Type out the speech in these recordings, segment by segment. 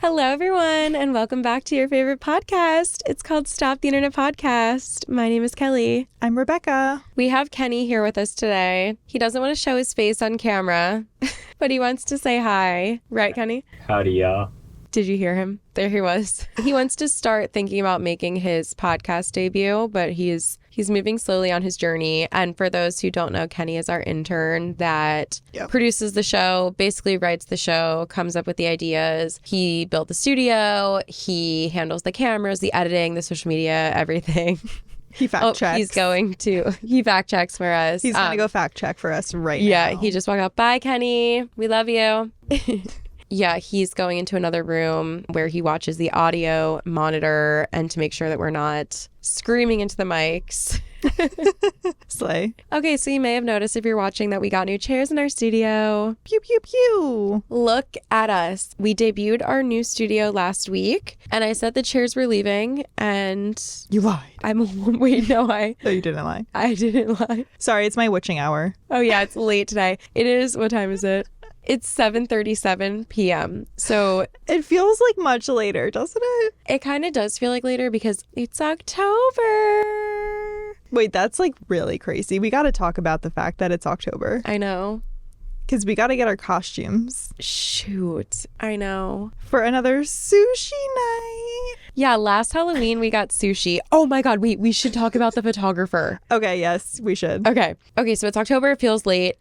Hello, everyone, and welcome back to your favorite podcast. It's called Stop the Internet Podcast. My name is Kelee. I'm Rebecca. We have Kenny here with us today. He doesn't want to show his face on camera, but he wants to say hi. Right, Kenny? Howdy, y'all. Did you hear him? There he was. He wants to start thinking about making his podcast debut, but he's moving slowly on his journey. And for those who don't know, Kenny is our intern that produces the show, basically writes the show, comes up with the ideas. He built the studio. He handles the cameras, the editing, the social media, everything. He fact checks. He fact checks for us. He's going to go fact check for us right now. Yeah, he just walked out. Bye, Kenny. We love you. Yeah, he's going into another room where he watches the audio monitor and to make sure that we're not screaming into the mics. Slay. Okay, so you may have noticed if you're watching that we got new chairs in our studio. Pew, pew, pew. Look at us. We debuted our new studio last week, and I said the chairs were leaving, and... You lied. Wait, no, No, you didn't lie. I didn't lie. Sorry, it's my witching hour. Oh, yeah, it's late today. It is, what time is it? It's 7:37 p.m. So it feels like much later, doesn't it? It kind of does feel like later because it's October. Wait, that's like really crazy. We got to talk about the fact that it's October. I know. Because we got to get our costumes. Shoot. I know. For another sushi night. Yeah, last Halloween we got sushi. Oh my God, wait, we should talk about the photographer. Okay, yes, we should. Okay, so it's October. It feels late.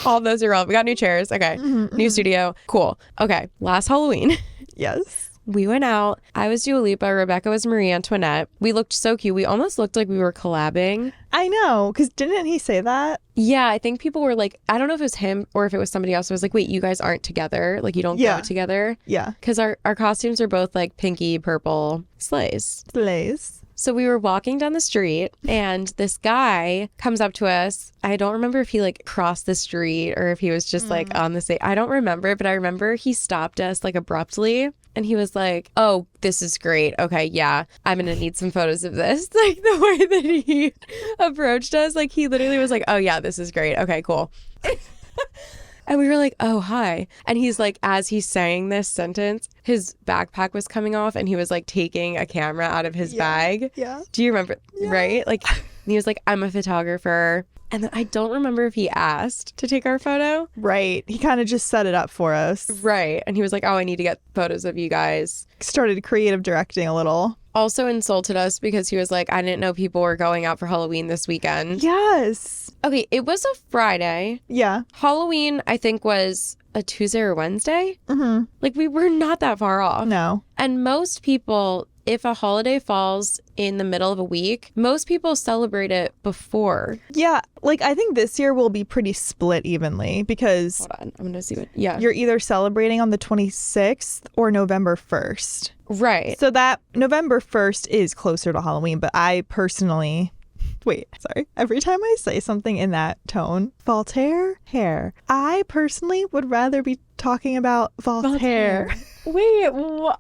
All those are relevant. We got new chairs. Okay. New studio. Cool. Okay. Last Halloween. Yes. We went out. I was Dua Lipa. Rebecca was Marie Antoinette. We looked so cute. We almost looked like we were collabing. I know. Because didn't he say that? Yeah. I think people were like, I don't know if it was him or if it was somebody else. It was like, wait, you guys aren't together. Like you don't go together. Yeah. Because our costumes are both like pinky, purple sleighs. Sleighs. So we were walking down the street and this guy comes up to us. I don't remember if he like crossed the street or if he was just like on the same. I don't remember, but I remember he stopped us like abruptly and he was like, oh, this is great. Okay, yeah, I'm going to need some photos of this. Like the way that he approached us, like he literally was like, oh yeah, this is great. Okay, cool. And we were like, oh, hi. And he's like, as he's saying this sentence, his backpack was coming off and he was like taking a camera out of his bag. Yeah. Do you remember? Yeah. Right? Like, and he was like, I'm a photographer. And then I don't remember if he asked to take our photo. Right. He kind of just set it up for us. Right. And he was like, oh, I need to get photos of you guys. Started creative directing a little. Also insulted us because he was like, I didn't know people were going out for Halloween this weekend. Yes. Okay, it was a Friday. Yeah. Halloween, I think, was a Tuesday or Wednesday. Mm-hmm. Like, we were not that far off. No. And most people, if a holiday falls in the middle of a week, most people celebrate it before. Yeah, like I think this year will be pretty split evenly because... Hold on, I'm going to see what... Yeah. You're either celebrating on the 26th or November 1st. Right. So that November 1st is closer to Halloween, but I personally... Wait, sorry. Every time I say something in that tone, Voltaire hair. I personally would rather be talking about Voltaire. Wait, what?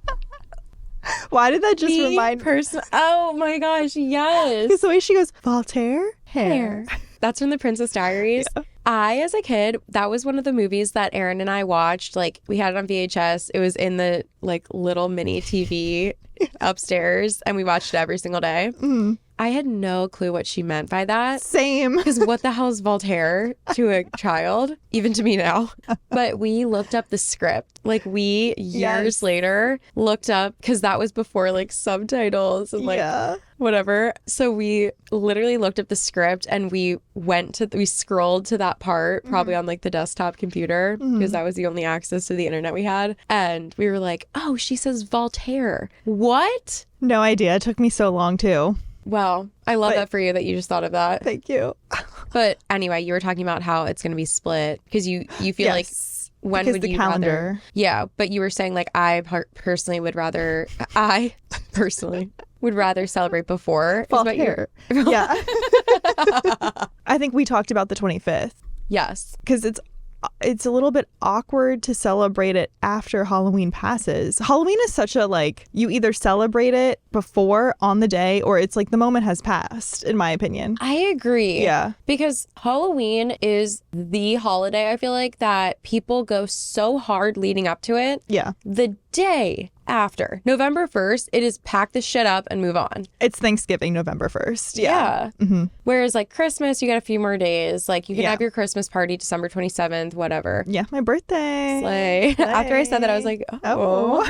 Why did that just remind me? Oh my gosh, yes. Because the way she goes, Voltaire hair. That's from The Princess Diaries. Yeah. As a kid, that was one of the movies that Aaron and I watched. Like, we had it on VHS. It was in the, like, little mini TV upstairs, and we watched it every single day. Mm. I had no clue what she meant by that. Same. Because what the hell is Voltaire to a child? Even to me now. But we looked up the script. Like, we, years later, looked up, because that was before, like, subtitles and, like, whatever. So we literally looked up the script, and we scrolled to that part, probably on, like, the desktop computer, because that was the only access to the internet we had. And we were like, oh, she says Voltaire. What? No idea. It took me so long, too. Well, I love that for you that you just thought of that. Thank you. But anyway, you were talking about how it's going to be split because you feel like when because would the you calendar. Rather? Yeah, but you were saying like I personally would rather celebrate before. Voltaire. Yeah. I think we talked about the 25th. Yes. Because it's it's a little bit awkward to celebrate it after Halloween passes. Halloween is such a like, you either celebrate it before on the day or it's like the moment has passed, in my opinion. I agree. Yeah. Because Halloween is the holiday, I feel like, that people go so hard leading up to it. Yeah. The day after November 1st, it is pack the shit up and move on. It's Thanksgiving, November 1st. Yeah. Mm-hmm. Whereas like Christmas, you get a few more days. Like you can Yeah. have your Christmas party December 27th, whatever. Yeah, my birthday. Slay. After I said that, I was like, oh.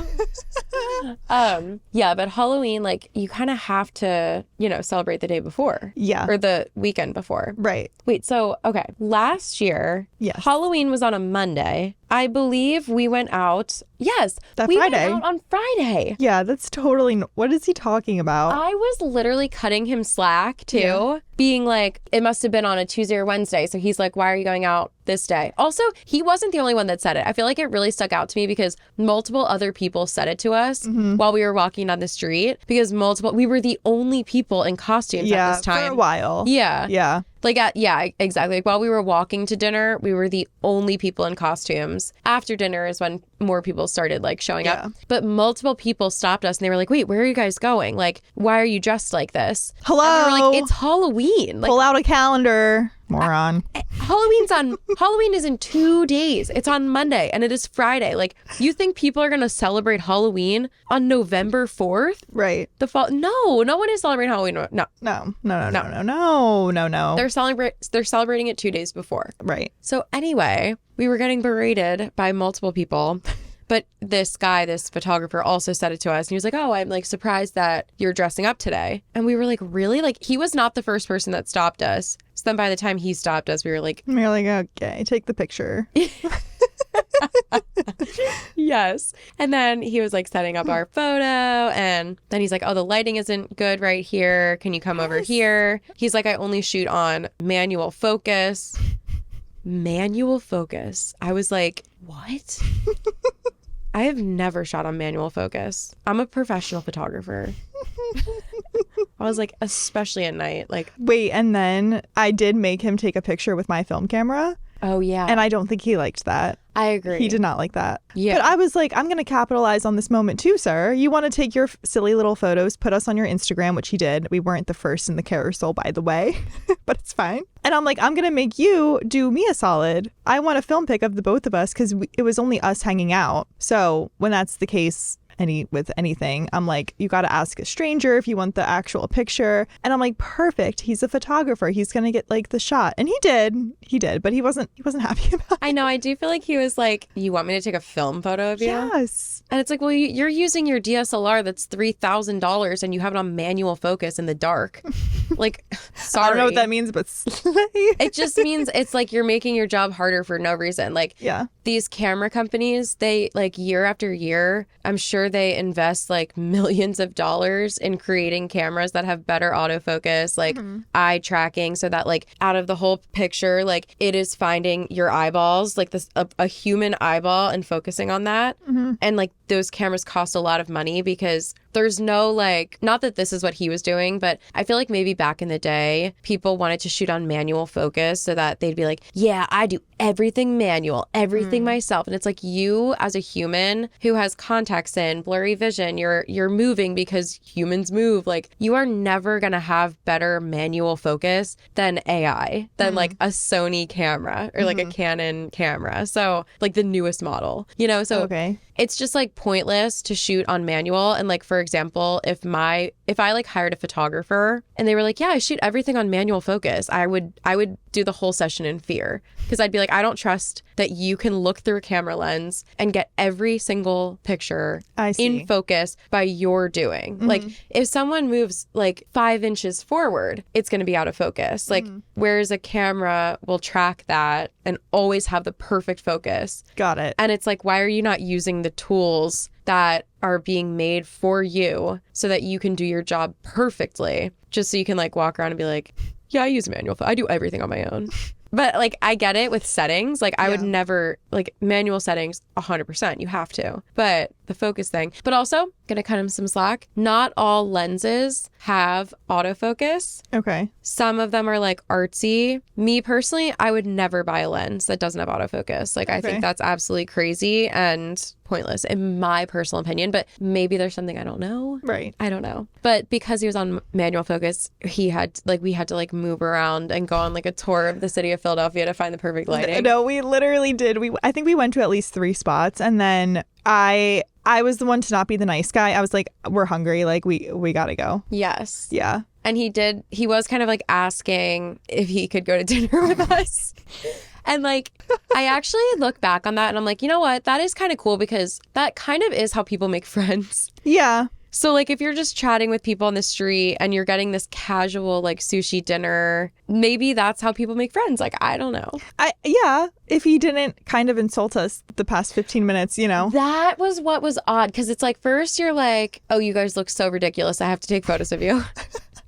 Yeah, but Halloween, like you kind of have to, you know, celebrate the day before. Yeah. Or the weekend before. Right. Wait, so, okay. Last year, Yes. Halloween was on a Monday. I believe we went out. Yes. That we Friday. went out on Friday. Yeah, that's totally... What is he talking about? I was literally cutting him slack too, being like, it must have been on a Tuesday or Wednesday. So he's like, why are you going out this day? Also, he wasn't the only one that said it. I feel like it really stuck out to me because multiple other people said it to us while we were walking down the street because we were the only people in costumes at this time. For a while. Yeah. Yeah. Like, yeah, exactly. Like while we were walking to dinner, we were the only people in costumes. After dinner is when more people started like showing up. But multiple people stopped us and they were like, wait, where are you guys going? Like, why are you dressed like this? Hello. And we were like, it's Halloween. Like, Pull out a calendar. Moron. Halloween is in 2 days. It's on Monday and it is Friday. Like, you think people are going to celebrate Halloween on November 4th? Right. No one is celebrating Halloween. No. No. They're celebrating it 2 days before. Right. So anyway, we were getting berated by multiple people. But this guy, this photographer, also said it to us. And he was like, oh, I'm like surprised that you're dressing up today. And we were like, really? Like, he was not the first person that stopped us. So then by the time he stopped us, we were like, okay, take the picture. yes. And then he was like setting up our photo. And then he's like, oh, the lighting isn't good right here. Can you come over here? He's like, I only shoot on manual focus. Manual focus. I was like, what? I have never shot on manual focus. I'm a professional photographer. I was like, especially at night. Like, wait, and then I did make him take a picture with my film camera. oh, yeah. And I don't think he liked that. I agree. He did not like that. Yeah. But I was like, I'm going to capitalize on this moment too, sir. You want to take your silly little photos, put us on your Instagram, which he did. We weren't the first in the carousel, by the way, but it's fine. And I'm like, I'm going to make you do me a solid. I want a film pic of the both of us because it was only us hanging out. So when that's the case, with anything, I'm like, you got to ask a stranger if you want the actual picture. And I'm like, perfect. He's a photographer. He's going to get like the shot. And he did, but he wasn't happy about it. I know. I do feel like he was like, you want me to take a film photo of you? Yes. And it's like, well, you're using your DSLR that's $3,000 and you have it on manual focus in the dark. Like, sorry. I don't know what that means, but it just means it's like you're making your job harder for no reason. Like, yeah. These camera companies, they like year after year, I'm sure they invest like millions of dollars in creating cameras that have better autofocus, like eye tracking, so that like out of the whole picture, like it is finding your eyeballs, like this a human eyeball and focusing on that. And like those cameras cost a lot of money because there's no like, not that this is what he was doing, but I feel like maybe back in the day, people wanted to shoot on manual focus so that they'd be like, yeah, I do everything manual, everything myself. And it's like you as a human who has contacts in, blurry vision, you're moving because humans move. Like you are never going to have better manual focus than AI, than like a Sony camera or like a Canon camera. So like the newest model, you know, so it's just like pointless to shoot on manual. And like, for example, if I like hired a photographer and they were like, yeah, I shoot everything on manual focus, I would do the whole session in fear because I'd be like, I don't trust that you can look through a camera lens and get every single picture in focus by your doing. Like if someone moves like 5 inches forward, it's going to be out of focus. Like whereas a camera will track that and always have the perfect focus. Got it. And it's like, why are you not using the tools that are being made for you so that you can do your job perfectly, just so you can like walk around and be like, yeah, I use manual. I do everything on my own. But like, I get it with settings. Like I would never like manual settings 100%. You have to. But the focus thing. But also, gonna cut him some slack. Not all lenses have autofocus. Okay. Some of them are like artsy. Me personally, I would never buy a lens that doesn't have autofocus. Like, I think that's absolutely crazy and pointless in my personal opinion, but maybe there's something I don't know. Right. I don't know. But because he was on manual focus, we had to like move around and go on like a tour of the city of Philadelphia to find the perfect lighting. No, we literally did. I think we went to at least 3 spots, and then I was the one to not be the nice guy. I was like, we're hungry. Like, we gotta go. Yes. Yeah. And he was kind of like asking if he could go to dinner with us. And like, I actually look back on that and I'm like, you know what? That is kind of cool because that kind of is how people make friends. Yeah. So like, if you're just chatting with people on the street and you're getting this casual like sushi dinner, maybe that's how people make friends. Like, I don't know. Yeah. If he didn't kind of insult us the past 15 minutes, you know. That was what was odd. Because it's like, first you're like, oh, you guys look so ridiculous. I have to take photos of you.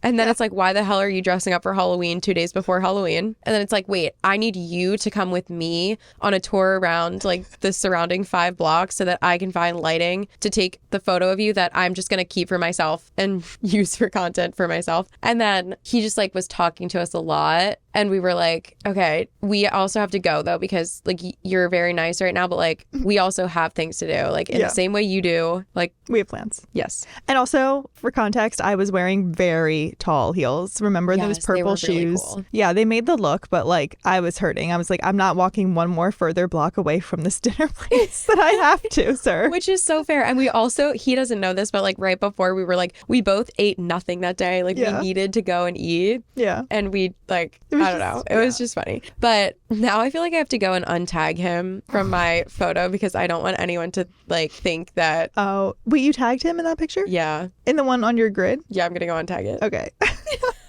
And then it's like, why the hell are you dressing up for Halloween 2 days before Halloween? And then it's like, wait, I need you to come with me on a tour around like the surrounding 5 blocks so that I can find lighting to take the photo of you that I'm just going to keep for myself and use for content for myself. And then he just like was talking to us a lot. And we were like, okay, we also have to go though, because like you're very nice right now, but like we also have things to do, like in the same way you do. Like, we have plans. Yes. And also for context, I was wearing very tall heels. Remember those purple shoes? Really cool. Yeah, they made the look, but like I was hurting. I was like, I'm not walking one more further block away from this dinner place that I have to, sir. Which is so fair. And we also, he doesn't know this, but like right before we were like, we both ate nothing that day. Like we needed to go and eat. Yeah. And we like, I don't know. It was just funny. But now I feel like I have to go and untag him from my photo because I don't want anyone to like think that. Oh, wait, you tagged him in that picture? Yeah. In the one on your grid? Yeah, I'm going to go untag it. Okay.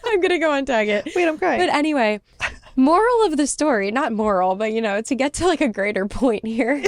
I'm going to go untag it. Wait, I'm crying. But anyway, moral of the story, not moral, but you know, to get to like a greater point here.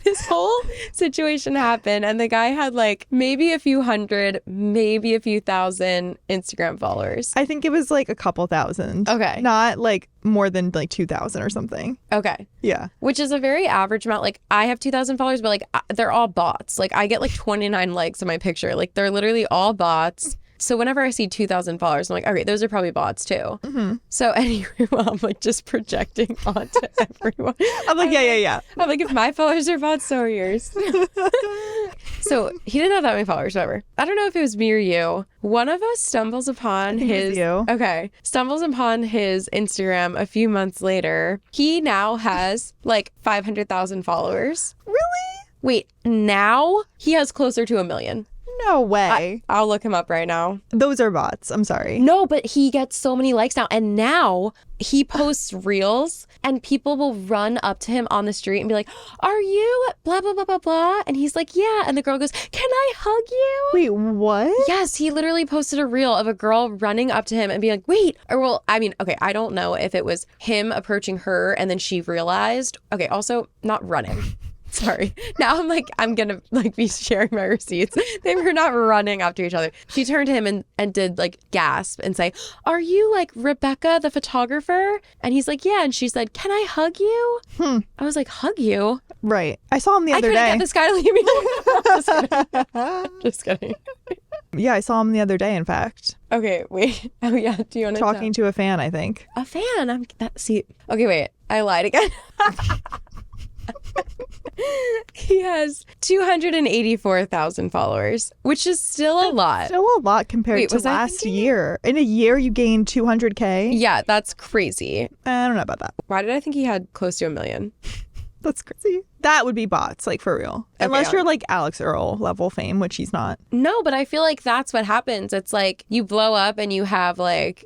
This whole situation happened and the guy had like maybe a few hundred, maybe a few thousand Instagram followers. I think it was like a couple thousand. Okay. Not like more than like 2,000 or something. Okay. Yeah. Which is a very average amount. Like I have 2,000 followers, but like they're all bots. Like I get like 29 likes on my picture. Like they're literally all bots. So whenever I see 2,000 followers, I'm like, okay, those are probably bots too. Mm-hmm. So anyway, well, I'm like just projecting onto everyone. I'm like, yeah. I'm like, if my followers are bots, so are yours. So he didn't have that many followers, whatever. I don't know if it was me or you. One of us stumbles upon his Instagram a few months later. He now has like 500,000 followers. Really? Wait, now he has closer to 1 million. No way. I'll look him up right now. Those are bots. I'm sorry. No, but he gets so many likes now. And now he posts reels and people will run up to him on the street and be like, are you blah, blah, blah, blah, blah? And he's like, yeah. And the girl goes, can I hug you? Wait, what? Yes, he literally posted a reel of a girl running up to him and being like, wait. Or well, I mean, okay, I don't know if it was him approaching her and then she realized. Okay, also not running. Sorry. Now I'm going to like be sharing my receipts. They were not running after each other. She turned to him and did like gasp and say, are you like Rebecca, the photographer? And he's like, yeah. And she said, can I hug you? I was like, hug you? Right. I saw him the other day. I couldn't get this guy to leave me alone. Just kidding. Yeah, I saw him the other day, in fact. Okay, wait. Oh yeah. Do you want to talking to a fan, I think. A fan? Okay, wait. I lied again. He has 284,000 followers, which is still a lot. Still a lot compared to last year. In a year, you gained 200K? Yeah, that's crazy. I don't know about that. Why did I think he had close to 1 million? That's crazy. That would be bots, like for real. Okay, unless you're like Alex Earl level fame, which he's not. No, but I feel like that's what happens. It's like you blow up and you have like...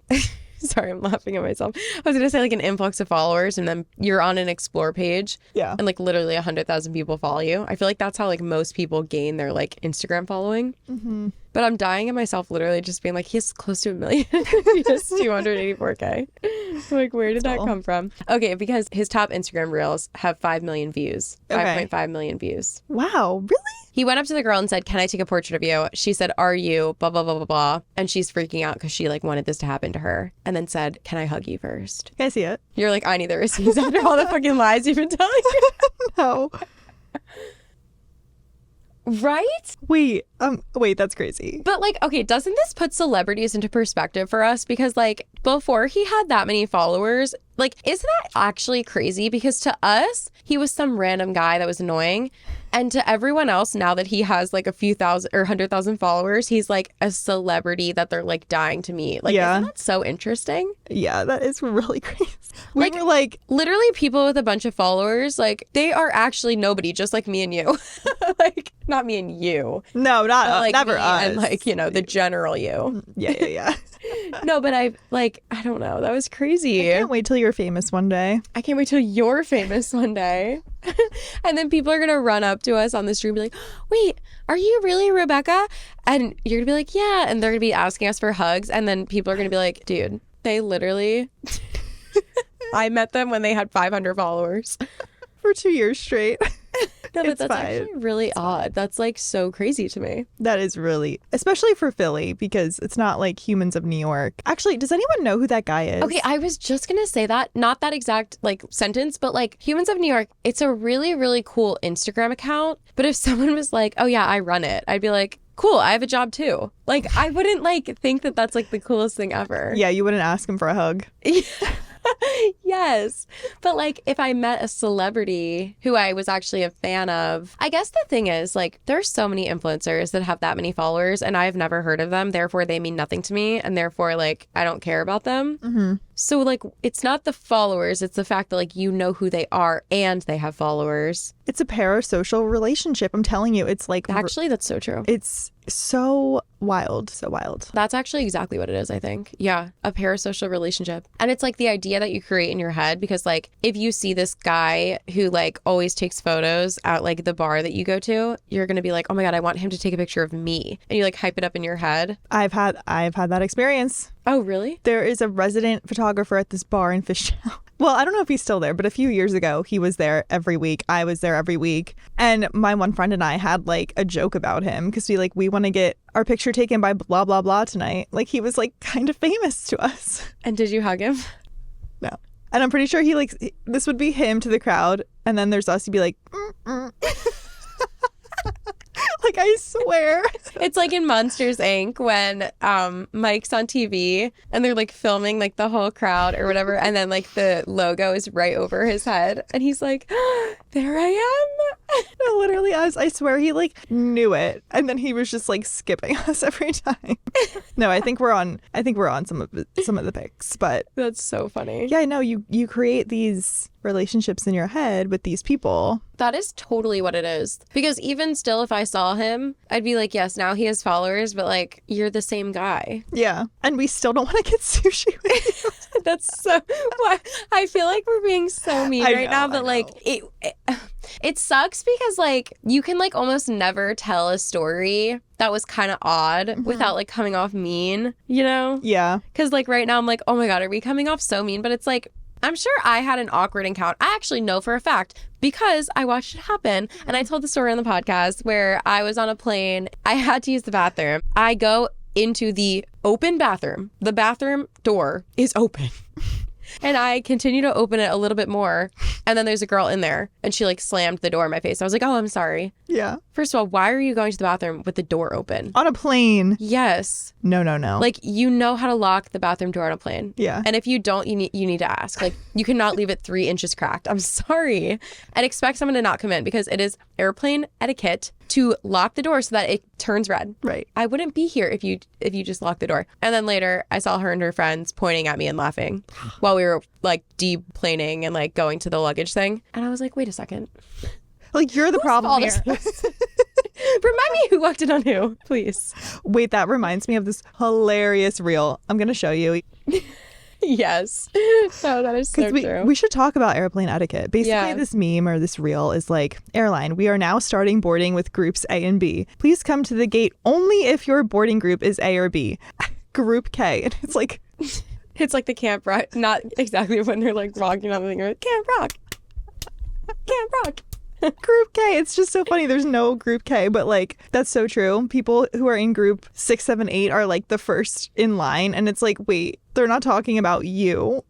Sorry, I'm laughing at myself. I was going to say like an influx of followers and then you're on an explore page. Yeah. And like literally 100,000 people follow you. I feel like that's how like most people gain their like Instagram following. Mm-hmm. But I'm dying at myself literally just being like, he's close to 1 million. He has 284K. Like, where did that come from? Okay, because his top Instagram reels have 5 million views. 5.5 million views. Wow, really? He went up to the girl and said, can I take a portrait of you? She said, are you blah, blah, blah, blah, blah. And she's freaking out because she like wanted this to happen to her. And then said, can I hug you first? Can I see it? You're like, I need the receipts after all the fucking lies you've been telling me. No. Right? Wait, that's crazy. But like, okay, doesn't this put celebrities into perspective for us? Because like before he had that many followers, like, isn't that actually crazy? Because to us, he was some random guy that was annoying. And to everyone else, now that he has like a few thousand or 100,000 followers, he's like a celebrity that they're like dying to meet. Like, isn't that so interesting? Yeah, that is really crazy. Like, we were like, literally people with a bunch of followers, like, they are actually nobody, just like me and you. Like, not me and you. No, not like never us. And like, you know, the general you. Yeah. No, but I don't know. That was crazy. I can't wait till you're famous one day. I can't wait till you're famous one day. And then people are going to run up to us on the street and be like, wait, are you really Rebecca? And you're going to be like, yeah. And they're going to be asking us for hugs. And then people are going to be like, dude, they literally, I met them when they had 500 followers. For 2 years straight. No, but that's actually really odd. That's like so crazy to me. That is really, especially for Philly, because it's not like Humans of New York. Actually, does anyone know who that guy is? Okay, I was just gonna say that, not that exact like sentence, but like Humans of New York, it's a really, really cool Instagram account. But if someone was like, oh yeah, I run it, I'd be like, cool, I have a job too. Like, I wouldn't like think that that's like the coolest thing ever. Yeah, you wouldn't ask him for a hug. Yes. But like if I met a celebrity who I was actually a fan of, I guess the thing is like there's so many influencers that have that many followers and I've never heard of them. Therefore, they mean nothing to me. And therefore, like I don't care about them. Mm-hmm. So like it's not the followers. It's the fact that like you know who they are and they have followers. It's a parasocial relationship. I'm telling you, it's like actually that's so true. It's so wild. So wild. That's actually exactly what it is, I think. Yeah, a parasocial relationship. And it's like the idea that you create in your head because like if you see this guy who like always takes photos at like the bar that you go to, you're going to be like, oh my God, I want him to take a picture of me. And you like hype it up in your head. I've had that experience. Oh, really? There is a resident photographer at this bar in Fishtown. Well, I don't know if he's still there, but a few years ago, he was there every week. I was there every week. And my one friend and I had like a joke about him because we want to get our picture taken by blah, blah, blah tonight. Like he was like kind of famous to us. And did you hug him? No. And I'm pretty sure this would be him to the crowd. And then there's us. He'd be like, like, I swear. It's like in Monsters, Inc. when Mike's on TV and they're like filming like the whole crowd or whatever. And then like the logo is right over his head. And he's like, there I am. No, literally us. I swear he like knew it. And then he was just like skipping us every time. No, I think we're on some of the pics, but that's so funny. Yeah, no, you create these relationships in your head with these people. That is totally what it is. Because even still, if I saw him, I'd be like, yes, now he has followers, but like, you're the same guy. Yeah. And we still don't want to get sushi with you. That's so, I feel like we're being so mean right now, but like, it sucks because like, you can like almost never tell a story that was kind of odd without like coming off mean, you know? Yeah. Because like right now I'm like, oh my God, are we coming off so mean? But it's like, I'm sure I had an awkward encounter. I actually know for a fact because I watched it happen. And I told the story on the podcast where I was on a plane. I had to use the bathroom. I go into the open bathroom. The bathroom door is open. And I continue to open it a little bit more. And then there's a girl in there and she like slammed the door in my face. I was like, oh, I'm sorry. Yeah. First of all, why are you going to the bathroom with the door open? On a plane? Yes. No. Like, you know how to lock the bathroom door on a plane. Yeah. And if you don't, you need to ask. Like, you cannot leave it 3 inches cracked. I'm sorry. And expect someone to not come in because it is airplane etiquette to lock the door so that it turns red. Right. I wouldn't be here if you just locked the door. And then later, I saw her and her friends pointing at me and laughing while we were like deplaning and like going to the luggage thing. And I was like, wait a second. Like, you're the problem here. Remind me who walked in on who, please. Wait, that reminds me of this hilarious reel. I'm going to show you. Yes. No, that is so true. We should talk about airplane etiquette. Basically, this meme or this reel is like, airline, we are now starting boarding with groups A and B. Please come to the gate only if your boarding group is A or B. Group K. And it's like... It's like the Camp Rock. Not exactly when they're like rocking on the thing. Camp Rock. Camp Rock. Group K. It's just so funny. There's no Group K, but like that's so true. People who are in group 6, 7, 8 are like the first in line, and it's like, wait, they're not talking about you.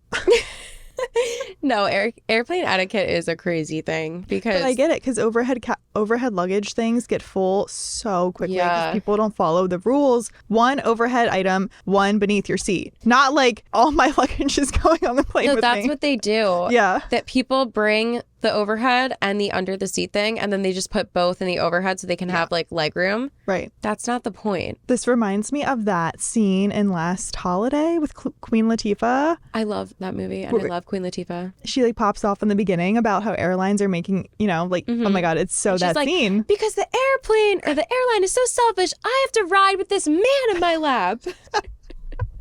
No, airplane etiquette is a crazy thing because But I get it because overhead luggage things get full so quickly because Yeah. people don't follow the rules. One overhead item, one beneath your seat. Not like all my luggage is going on the plane no, with that's me. what they do. Yeah. That people bring the overhead and the under the seat thing, and then they just put both in the overhead so they can have like leg room. Right. That's not the point. This reminds me of that scene in Last Holiday with Queen Latifah. I love that movie and I love Queen Latifah. She like pops off in the beginning about how airlines are making, like, oh my God, it's so She's that like, scene. because the airplane or the airline is so selfish, I have to ride with this man in my lap.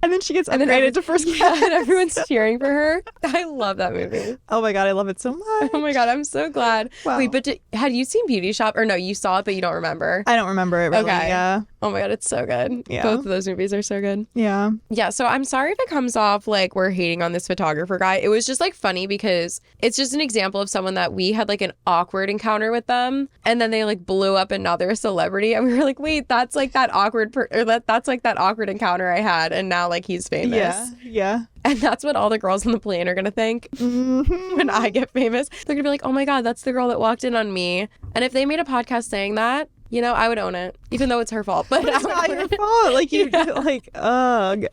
And then she gets And then upgraded to first class. Yeah, and everyone's cheering for her. I love that movie. Oh my God, I love it so much. Oh my God, I'm so glad. Wow. Wait, but had you seen Beauty Shop? Or no, you saw it, but you don't remember. I don't remember it really. Okay. Yeah. Oh my God, it's so good. Yeah. Both of those movies are so good. Yeah. Yeah, so I'm sorry if it comes off like we're hating on this photographer guy. It was just like funny because it's just an example of someone that we had like an awkward encounter with them, and then they like blew up and now they're a celebrity, and we were like, wait, that's like that awkward that's like that awkward encounter I had, and now like he's famous. Yeah. Yeah. And that's what all the girls on the plane are gonna think when I get famous. They're gonna be like, oh my God, that's the girl that walked in on me. And if they made a podcast saying that, I would own it, even though it's her fault. But It's not your fault. Like, ugh.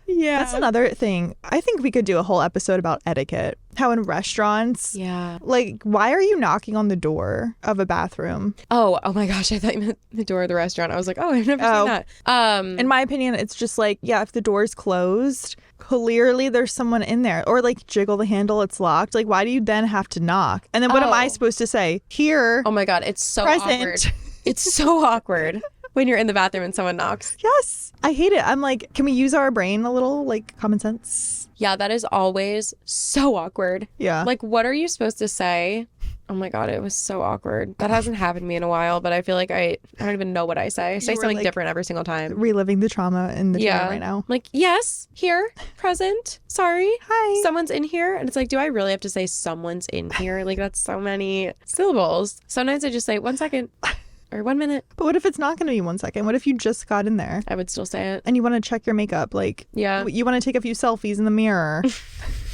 Yeah. That's another thing. I think we could do a whole episode about etiquette. How in restaurants, Yeah. like, why are you knocking on the door of a bathroom? Oh my gosh, I thought you meant the door of the restaurant. I was like, oh, I've never seen that. In my opinion, it's just like, yeah, if the door's closed, clearly there's someone in there. Or like jiggle the handle, it's locked. Like, why do you then have to knock? And then what am I supposed to say? Here. Oh my God, it's so Present. awkward. It's so awkward when you're in the bathroom and someone knocks. Yes. I hate it. I'm like, can we use our brain a little, like common sense? Yeah, that is always so awkward. Yeah. Like, what are you supposed to say? Oh my God, it was so awkward. That hasn't happened to me in a while, but I feel like I don't even know what I say. I say were, something like, different every single time. reliving the trauma in the chair right now. Like, yes, here, present, sorry. Hi. Someone's in here. And it's like, do I really have to say someone's in here? Like, that's so many syllables. Sometimes I just say 1 second or 1 minute. But what if it's not going to be 1 second? What if you just got in there I would still say it. and you want to check your makeup? Like, Yeah. you want to take a few selfies in the mirror?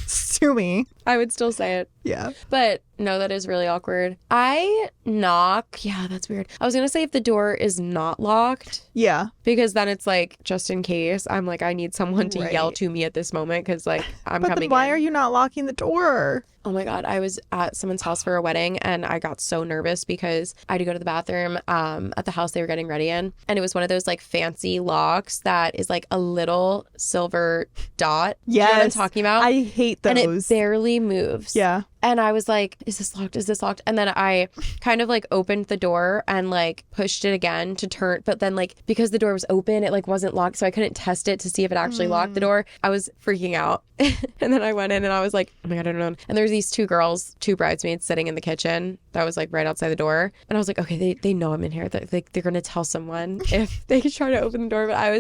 Sue me. I would still say it. Yeah. But no, that is really awkward. I knock. Yeah, that's weird. I was going to say if the door is not locked, Yeah. because then it's like, just in case, I'm like, I need someone to Right. yell to me at this moment because like I'm But coming then why in. are you not locking the door? Oh my God. I was at someone's house for a wedding and I got so nervous because I had to go to the bathroom at the house they were getting ready in. And it was one of those like fancy locks that is like a little silver dot. Yes. You know what I'm talking about? I hate those. And it barely moves. Yeah. And I was like, is this locked? Is this locked? And then I kind of like opened the door and like pushed it again to turn. But then like because the door was open, it like wasn't locked. So I couldn't test it to see if it actually locked the door. I was freaking out. And then I went in and I was like, oh my God, I don't know. And there was these two girls, two bridesmaids sitting in the kitchen that was like right outside the door. And I was like, okay, they know I'm in here. They're going to tell someone if they try to open the door. But I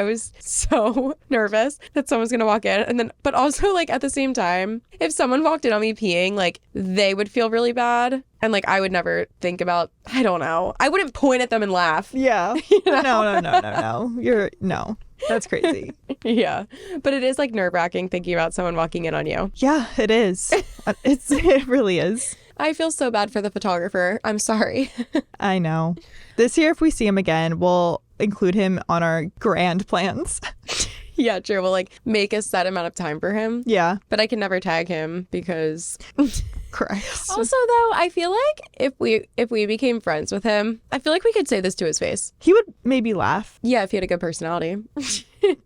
was so nervous that someone's going to walk in. And then, but also like at the same time, if someone walked in on me peeing, like they would feel really bad. And like I would never think about, I don't know. I wouldn't point at them and laugh. Yeah. You know? No. No. That's crazy. Yeah. But it is like nerve-wracking thinking about someone walking in on you. Yeah, it is. It really is. I feel so bad for the photographer. I'm sorry. I know. This year, if we see him again, we'll include him on our grand plans. Yeah, true. We'll like make a set amount of time for him. Yeah. But I can never tag him because Christ. also though, I feel like if we became friends with him, I feel like we could say this to his face. He would maybe laugh. Yeah, if he had a good personality.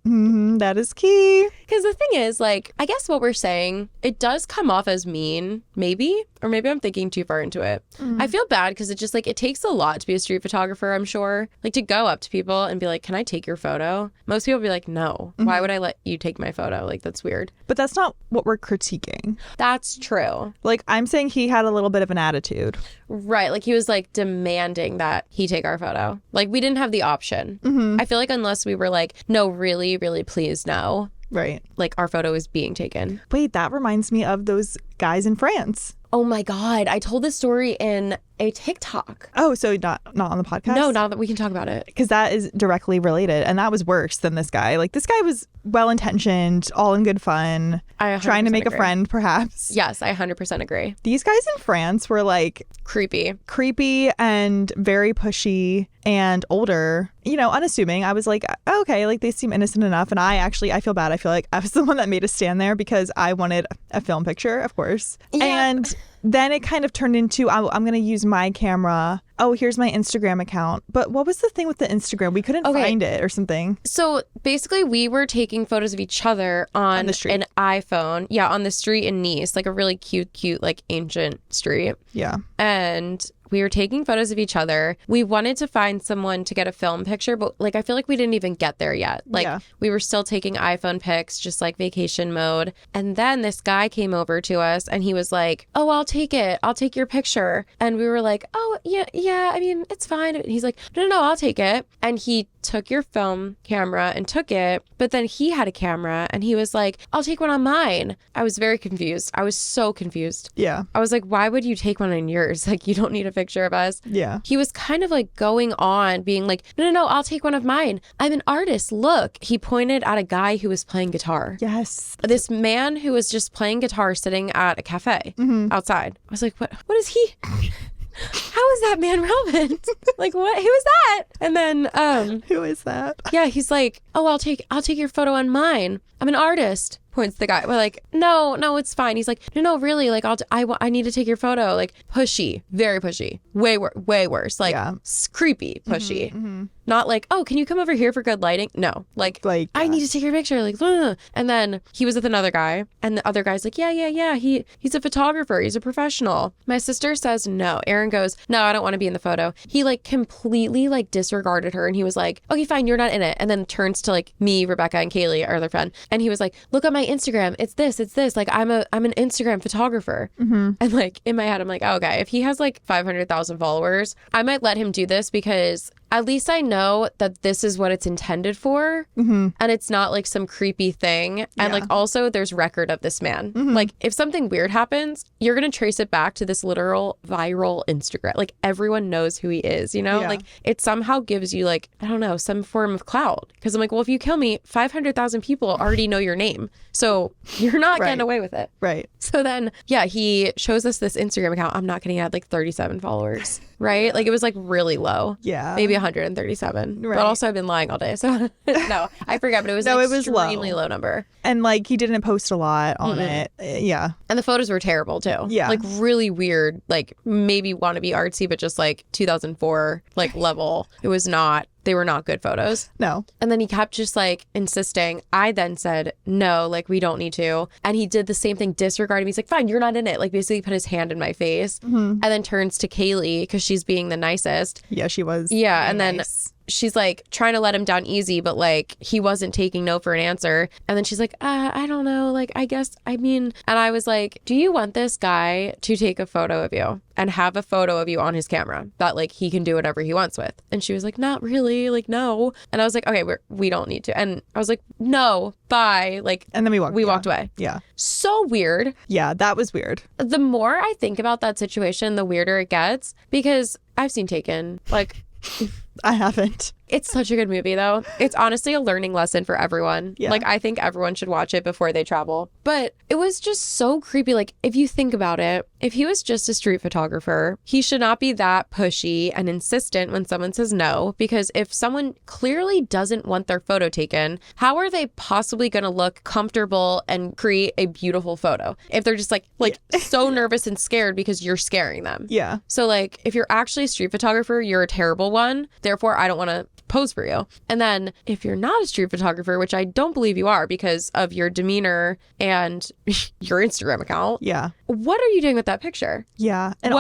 That is key. Because the thing is, like, I guess what we're saying, it does come off as mean, maybe, or maybe I'm thinking too far into it. I feel bad because it just like, it takes a lot to be a street photographer, I'm sure. Like to go up to people and be like, can I take your photo? Most people be like, no, why would I let you take my photo? Like, that's weird. But that's not what we're critiquing. That's true. Like, I'm saying he had a little bit of an attitude. Right. Like he was like demanding that he take our photo. Like we didn't have the option. I feel like unless we were like, no, really, really, please no. Right. Like our photo is being taken. Wait, that reminds me of those guys in France. Oh my God. I told this story in a TikTok. Oh, so not on the podcast? No, not that we can talk about it. Because that is directly related. And that was worse than this guy. Like, this guy was well-intentioned, all in good fun, trying to make a friend, perhaps. Yes, I 100% agree. These guys in France were like creepy and very pushy and older, you know, unassuming. I was like, okay, like they seem innocent enough. And I feel bad. I feel like I was the one that made us stand there because I wanted a film picture, of course. Yeah. And then it kind of turned into, I'm going to use my camera. Oh, here's my Instagram account. But what was the thing with the Instagram? We couldn't find it or something. So basically we were taking photos of each other on the street. An iPhone. Yeah, on the street in Nice, like a really cute, like ancient street. Yeah. And we were taking photos of each other. We wanted to find someone to get a film picture, but like I feel like we didn't even get there yet. Like we were still taking iPhone pics, just like vacation mode. And then this guy came over to us and he was like, "Oh, I'll take it. I'll take your picture." And we were like, "Oh, yeah, I mean, it's fine." And he's like, No, I'll take it." And he took your film camera and took it, but then he had a camera and he was like, "I'll take one on mine." I was very confused. I was so confused. Yeah. I was like, why would you take one on yours? Like, you don't need a picture of us. Yeah. He was kind of like going on being like, no, I'll take one of mine. I'm an artist. Look. He pointed at a guy who was playing guitar. Yes. This man who was just playing guitar sitting at a cafe outside. I was like, what is he? How is that man relevant? Like, what? Who is that? And then who is that? Yeah, he's like, "Oh, I'll take your photo on mine. I'm an artist." Points the guy. We're like, no, it's fine. He's like, no, really, like I need to take your photo. Like pushy, very pushy, way worse. Like creepy, pushy. Not like, "Oh, can you come over here for good lighting?" No, like I need to take your picture. Like, ugh. And then he was with another guy, and the other guy's like, yeah. He's a photographer. He's a professional. My sister says no. Aaron goes, "No, I don't want to be in the photo." He like completely like disregarded her, and he was like, "Okay, fine, you're not in it." And then turns to like me, Rebecca, and Kelee, our other friend, and he was like, "Look at my Instagram. It's this. Like I'm an Instagram photographer." And like in my head, I'm like, oh, okay, if he has like 500,000 followers, I might let him do this because at least I know that this is what it's intended for. And it's not like some creepy thing. And like also there's record of this man. Like if something weird happens, you're going to trace it back to this literal viral Instagram. Like everyone knows who he is, you know? Like it somehow gives you like, I don't know, some form of clout. Because I'm like, well, if you kill me, 500,000 people already know your name. So you're not getting away with it. Right. So then, he shows us this Instagram account. I'm not kidding. It had like 37 followers, right? Like it was like really low. Yeah. Maybe 137. Right. But also I've been lying all day. So no, I forget. But it was no, an it was extremely low number. And like he didn't post a lot on it. Yeah. And the photos were terrible too. Yeah. Like really weird, like maybe want to be artsy, but just like 2004 like level. It was not. They were not good photos. No. And then he kept just like insisting. I then said, no, like we don't need to. And he did the same thing, disregarding me. He's like, fine, you're not in it. Like basically put his hand in my face and then turns to Kelee because she's being the nicest. Yeah, she was. Yeah. And then she's like trying to let him down easy, but like he wasn't taking no for an answer. And then she's like, I don't know. Like, I guess, I mean, and I was like, do you want this guy to take a photo of you and have a photo of you on his camera that like he can do whatever he wants with? And she was like, not really, like, no. And I was like, okay, we don't need to. And I was like, no, bye. Like, and then we walked away. Yeah. So weird. Yeah, that was weird. The more I think about that situation, the weirder it gets, because I've seen Taken, like, I haven't. It's such a good movie, though. It's honestly a learning lesson for everyone. Yeah. Like, I think everyone should watch it before they travel. But it was just so creepy. Like, if you think about it, if he was just a street photographer, he should not be that pushy and insistent when someone says no. Because if someone clearly doesn't want their photo taken, how are they possibly going to look comfortable and create a beautiful photo if they're just like so nervous and scared because you're scaring them? Yeah. So, like, if you're actually a street photographer, you're a terrible one. Therefore, I don't want to pose for you. And then if you're not a street photographer, which I don't believe you are because of your demeanor and your Instagram account. Yeah. What are you doing with that picture? Yeah. And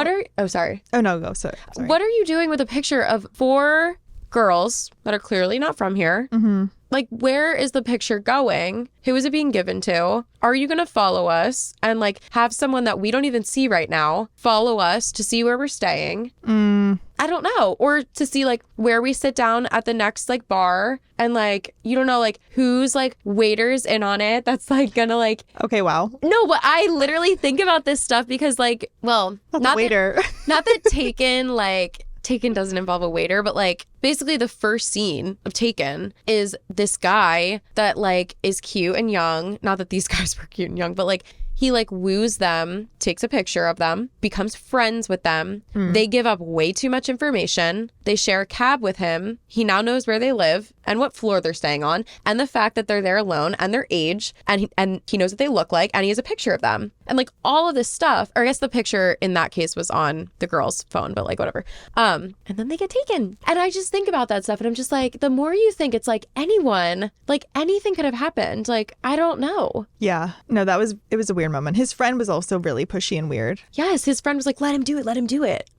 sorry. Oh, no, go. Sorry. What are you doing with a picture of 4 girls that are clearly not from here? Like, where is the picture going? Who is it being given to? Are you going to follow us and like have someone that we don't even see right now follow us to see where we're staying? I don't know. Or to see like where we sit down at the next like bar and like, you don't know like who's like waiters in on it. That's like gonna like. Okay, wow. No, but I literally think about this stuff because like, well, Not the waiter. Not that Taken doesn't involve a waiter, but like basically the first scene of Taken is this guy that like is cute and young. Not that these guys were cute and young, but like he like woos them, takes a picture of them, becomes friends with them. They give up way too much information. They share a cab with him. He now knows where they live and what floor they're staying on and the fact that they're there alone and their age and he knows what they look like and he has a picture of them. And like all of this stuff, or I guess the picture in that case was on the girl's phone, but like whatever. And then they get taken. And I just think about that stuff and I'm just like, the more you think it's like anyone, like anything could have happened. Like, I don't know. Yeah. No, it was a weird moment. His friend was also really pushy and weird. Yes, his friend was like, let him do it.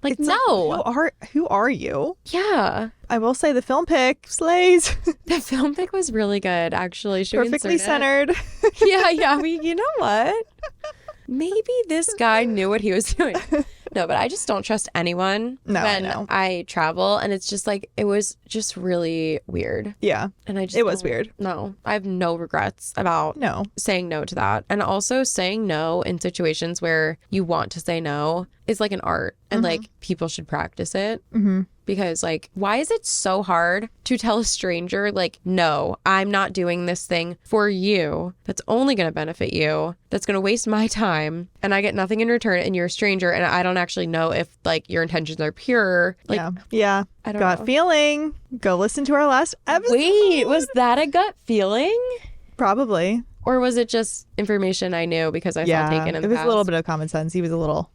Like, It's no. Like, who are you? Yeah. I will say the film pick slays. The film pick was really good, actually. Should Perfectly we insert centered. it? Yeah. You know what? Maybe this guy knew what he was doing. No, but I just don't trust anyone when I travel. And it's just like, it was just really weird. Yeah. And it was weird. No, I have no regrets about saying no to that. And also saying no in situations where you want to say no is like an art. And like people should practice it. Because like, why is it so hard to tell a stranger like, no, I'm not doing this thing for you. That's only going to benefit you. That's going to waste my time. And I get nothing in return and you're a stranger. And I don't actually know if like your intentions are pure. Like, yeah. I don't gut know. Feeling. Go listen to our last episode. Wait, was that a gut feeling? Probably. Or was it just information I knew because I saw Taken in the it was past? a little bit of common sense. He was a little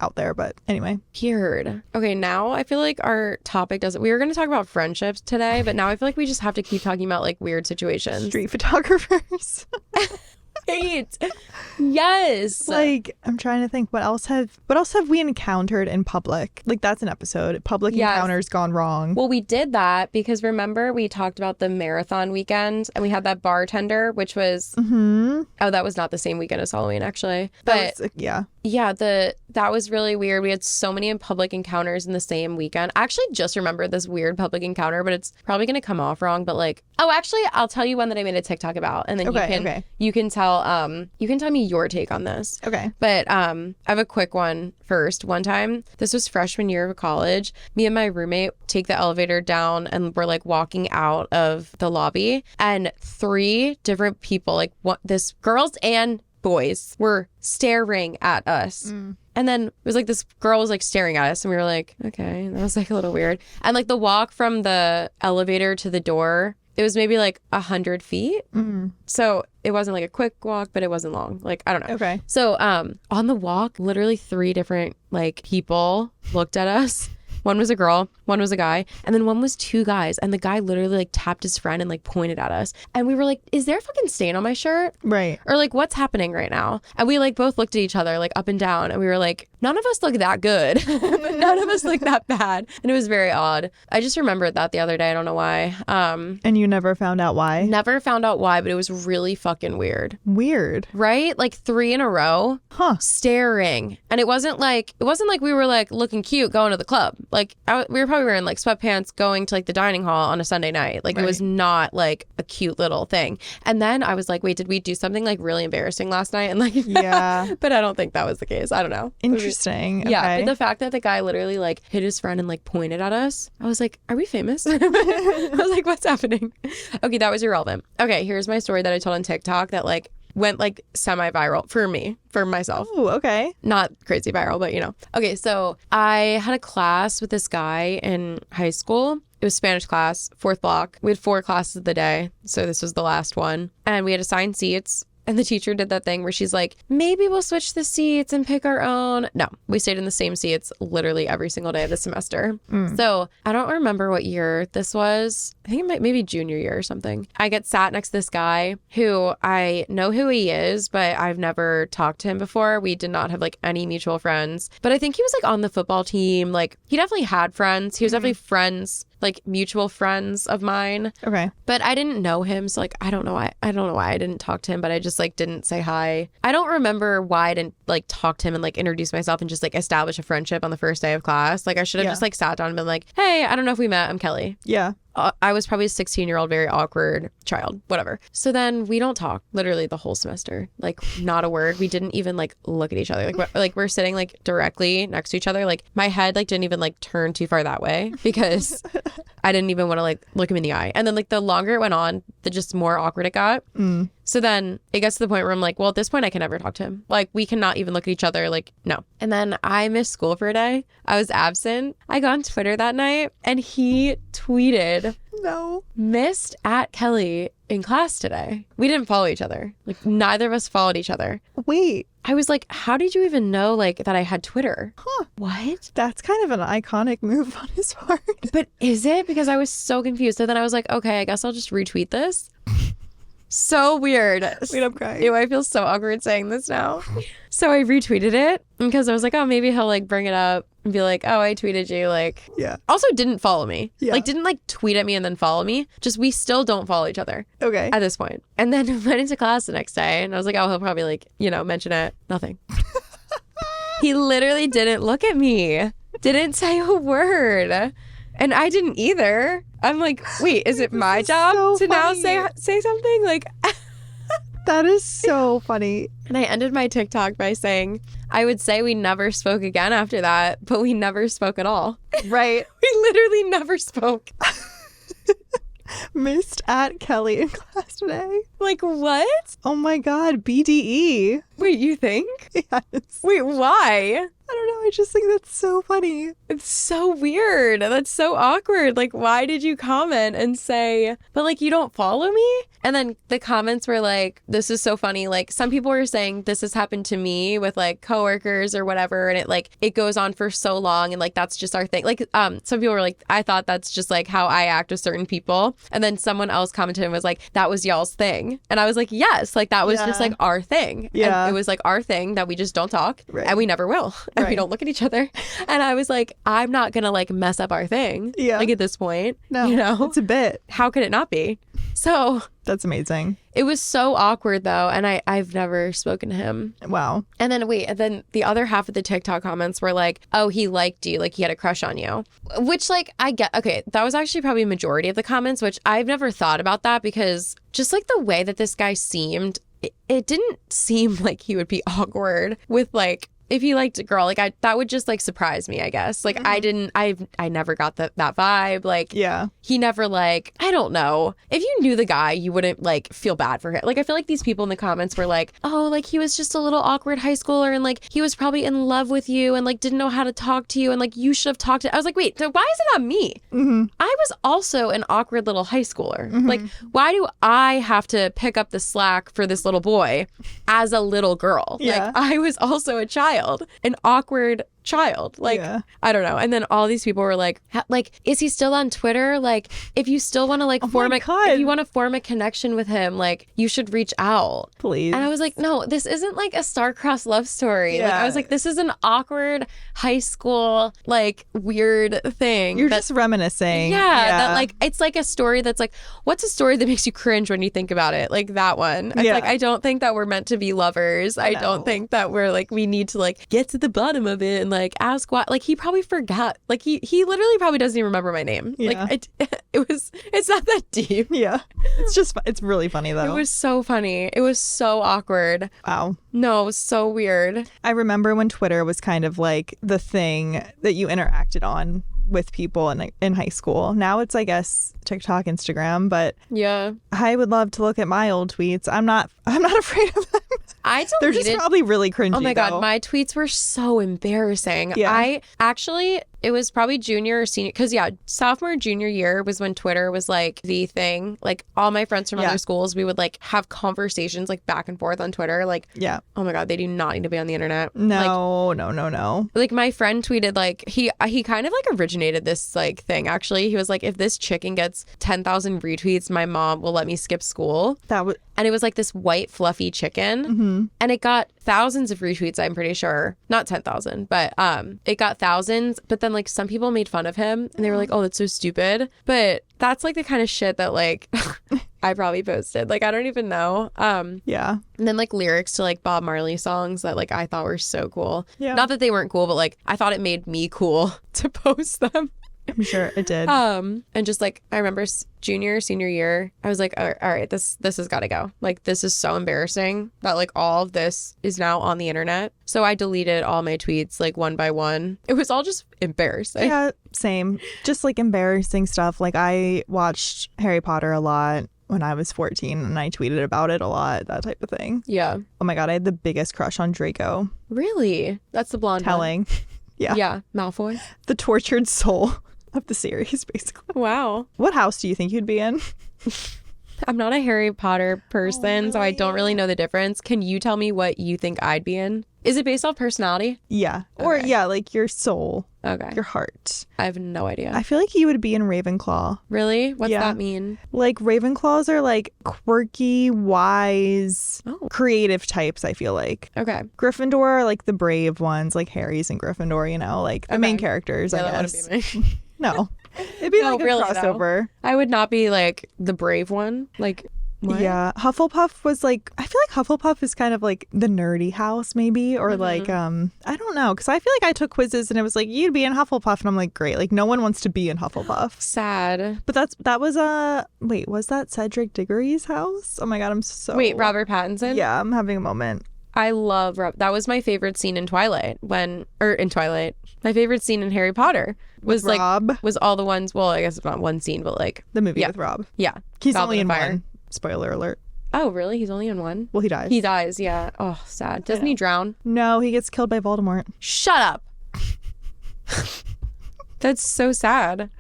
out there, but anyway. Weird. Okay, now I feel like our topic doesn't... We were going to talk about friendships today, but now I feel like we just have to keep talking about like weird situations. Street photographers. Right. Yes. Like, I'm trying to think, what else have we encountered in public? Like, that's an episode. Public encounters gone wrong. Well, we did that because remember we talked about the marathon weekend and we had that bartender, which was that was not the same weekend as Halloween actually. But that was really weird. We had so many public encounters in the same weekend. I actually just remembered this weird public encounter, but it's probably going to come off wrong. But like, actually, I'll tell you one that I made a TikTok about, and then you can tell me your take on this. Okay. But I have a quick one first. One time, this was freshman year of college, me and my roommate take the elevator down and we're like walking out of the lobby, and 3 different people, like this girls and boys, were staring at us. And then it was like this girl was like staring at us and we were like, okay, that was like a little weird. And like the walk from the elevator to the door, it was maybe like 100 feet. So it wasn't like a quick walk, but it wasn't long. Like, I don't know. Okay. So on the walk, literally 3 different like people looked at us. One was a girl, one was a guy, and then one was 2 guys. And the guy literally like tapped his friend and like pointed at us. And we were like, is there a fucking stain on my shirt? Right. Or like, what's happening right now? And we like both looked at each other like up and down. And we were like, none of us look that good. But none of us look that bad. And it was very odd. I just remembered that the other day. I don't know why. And you never found out why? Never found out why, but it was really fucking weird. Weird. Right? Like 3 in a row. Staring. And it wasn't like we were like looking cute going to the club. Like we were probably wearing like sweatpants going to like the dining hall on a Sunday night. Like It was not like a cute little thing. And then I was like, wait, did we do something like really embarrassing last night? And like, yeah. But I don't think that was the case. I don't know. Interesting. Yeah. Okay. But the fact that the guy literally like hit his friend and like pointed at us, I was like, are we famous? I was like, what's happening? Okay, that was irrelevant. Okay, here's my story that I told on TikTok that like went like semi-viral for myself. Oh, okay. Not crazy viral, but you know. Okay, so I had a class with this guy in high school. It was Spanish class, 4th block. We had 4 classes of the day, so this was the last one. And we had assigned seats. And the teacher did that thing where she's like, maybe we'll switch the seats and pick our own. No, we stayed in the same seats literally every single day of the semester. So I don't remember what year this was. I think it maybe junior year or something. I get sat next to this guy who I know who he is, but I've never talked to him before. We did not have like any mutual friends. But I think he was like on the football team. Like he definitely had friends. He was definitely friends like mutual friends of mine. Okay. But I didn't know him, so like I don't know why I didn't talk to him, but I just like didn't say hi. I don't remember why I didn't like talk to him and like introduce myself and just like establish a friendship on the first day of class. Like I should have just like sat down and been like, hey, I don't know if we met. I'm Kelee. Yeah. I was probably a 16-year-old, very awkward child, whatever. So then we don't talk literally the whole semester, like not a word. We didn't even like look at each other. Like we're sitting like directly next to each other. Like my head like didn't even like turn too far that way because I didn't even want to like look him in the eye. And then like the longer it went on, the just more awkward it got. So then it gets to the point where I'm like, well, at this point I can never talk to him. Like we cannot even look at each other. Like, no. And then I missed school for a day. I was absent. I got on Twitter that night and he tweeted, no, missed at Kelee in class today. We didn't follow each other. Like neither of us followed each other. Wait. I was like, how did you even know like that I had Twitter? Huh. What? That's kind of an iconic move on his part. But is it? Because I was so confused. So then I was like, okay, I guess I'll just retweet this. So weird. Wait, I'm crying. Ew, I feel so awkward saying this now. So I retweeted it because I was like, oh, maybe he'll like bring it up and be like, oh, I tweeted you. Like, yeah. Also didn't follow me. Yeah. Like didn't like tweet at me and then follow me. Just we still don't follow each other. Okay. At this point. And then went into class the next day and I was like, oh, he'll probably like, mention it. Nothing. He literally didn't look at me. Didn't say a word. And I didn't either. I'm like, wait, is it my job so to funny. now say something? Like, that is so funny. and I ended my TikTok by saying, I would say we never spoke again after that, but we never spoke at all. Right. We literally never spoke. Missed at Kelee in class today. Like, what? Oh my God, BDE. Wait, you think? Yes. Wait, why? I don't know. I just think that's so funny. It's so weird. That's so awkward. Like, why did you comment and say, but like, you don't follow me? And then the comments were like, this is so funny. Like, some people were saying this has happened to me with like coworkers or whatever. And it goes on for so long. And like, that's just our thing. Like, some people were like, I thought that's just like how I act with certain people. And then someone else commented and was like, that was y'all's thing. And I was like, yes, like that was just like our thing. Yeah. And it was like our thing that we just don't talk and we never will. And we don't look at each other. And I was like, I'm not going to like mess up our thing. Yeah. Like at this point. No, it's a bit. How could it not be? So that's amazing. It was so awkward though. And I've never spoken to him. Wow. And then the other half of the TikTok comments were like, oh, he liked you. Like he had a crush on you, which like I get. Okay. That was actually probably majority of the comments, which I've never thought about that because just like the way that this guy seemed, it didn't seem like he would be awkward with like, if he liked a girl, like that would just like surprise me, I guess. Like I never got that vibe. Like, yeah, he never like, I don't know. If you knew the guy, you wouldn't like feel bad for him. Like, I feel like these people in the comments were like, oh, like he was just a little awkward high schooler and like he was probably in love with you and like didn't know how to talk to you and like you should have talked to. I was like, wait, so why is it on me? Mm-hmm. I was also an awkward little high schooler. Mm-hmm. Like, why do I have to pick up the slack for this little boy as a little girl? Yeah. Like, I was also a child. An awkward child. Like, I don't know. And then all these people were like, is he still on Twitter? Like, if you still want to like if you want to form a connection with him, like you should reach out. Please. And I was like, no, this isn't like a star-crossed love story. Yeah. Like, I was like, this is an awkward high school, like weird thing. You're just reminiscing. Yeah. That like, it's like a story that's like, what's a story that makes you cringe when you think about it? Like that one. It's like, I don't think that we're meant to be lovers. I don't think that we're like, we need to like get to the bottom of it and like ask why. Like he probably forgot. Like he literally probably doesn't even remember my name. Yeah. Like it's not that deep. Yeah. It's really funny though. It was so funny. It was so awkward. Wow. No, it was so weird. I remember when Twitter was kind of like the thing that you interacted on with people in high school. Now it's, I guess, TikTok, Instagram, but yeah, I would love to look at my old tweets. I'm not afraid of them. They're just probably really cringy. Oh my God, my tweets were so embarrassing. Yeah. It was probably junior or senior, because sophomore, junior year was when Twitter was like the thing. Like all my friends from other schools, we would like have conversations like back and forth on Twitter. Like, yeah, oh my God, they do not need to be on the internet. No. Like my friend tweeted like he kind of like originated this like thing. Actually, he was like, if this chicken gets 10,000 retweets, my mom will let me skip school. And it was like this white fluffy chicken. Mm-hmm. And it got thousands of retweets, I'm pretty sure. Not 10,000, but it got thousands. But then like some people made fun of him and they were like, oh, that's so stupid. But that's like the kind of shit that like I probably posted. Like, I don't even know. Yeah. And then like lyrics to like Bob Marley songs that like I thought were so cool. Yeah. Not that they weren't cool, but like I thought it made me cool to post them. I'm sure it did. And just like I remember junior, senior year, I was like, all right, this has got to go. Like, this is so embarrassing that like all of this is now on the internet. So I deleted all my tweets like one by one. It was all just embarrassing. Yeah, same. Just like embarrassing stuff. Like I watched Harry Potter a lot when I was 14 and I tweeted about it a lot, that type of thing. Yeah. Oh my God, I had the biggest crush on Draco. Really? That's the blonde Telling. Yeah. Yeah. Malfoy. The tortured soul of the series, basically. Wow. What house do you think you'd be in? I'm not a Harry Potter person, so I don't really know the difference. Can you tell me what you think I'd be in? Is it based off personality? Yeah. Or Okay. yeah, like your soul, Okay. your heart. I have no idea. I feel like you would be in Ravenclaw. Really? What's Yeah. that mean? Like Ravenclaws are like quirky, wise, Oh. creative types, I feel like. Okay. Gryffindor are like the brave ones, like Harry's and Gryffindor, you know, like the main characters, Yeah, I that guess. wouldn't be me. No. It'd be No, like a really, though. crossover. I would not be like the brave one. Like, what? Yeah. Hufflepuff was like, I feel like Hufflepuff is kind of like the nerdy house maybe, or like, I don't know. Cause I feel like I took quizzes and it was like, you'd be in Hufflepuff. And I'm like, great. Like no one wants to be in Hufflepuff. Sad. But that was wait, was that Cedric Diggory's house? Oh my God. I'm so. Wait, Robert Pattinson? Yeah. I'm having a moment. I love that was my favorite scene in Twilight my favorite scene in Harry Potter was like Rob. was all the ones, well, I guess it's not one scene, but like The movie yeah. with Rob. Yeah. He's Goblet only of in Fire. one. Spoiler alert. Oh, really? He's only in one? Well, he dies. He dies, yeah. Oh, sad. Doesn't he drown? No, he gets killed by Voldemort. Shut up. That's so sad.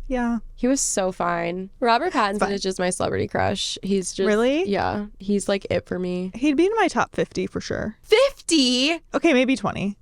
Yeah. He was so fine. Robert Pattinson Fine. is just my celebrity crush. He's just Really? Yeah. He's like it for me. He'd be in my top 50 for sure. 50? Okay, maybe 20.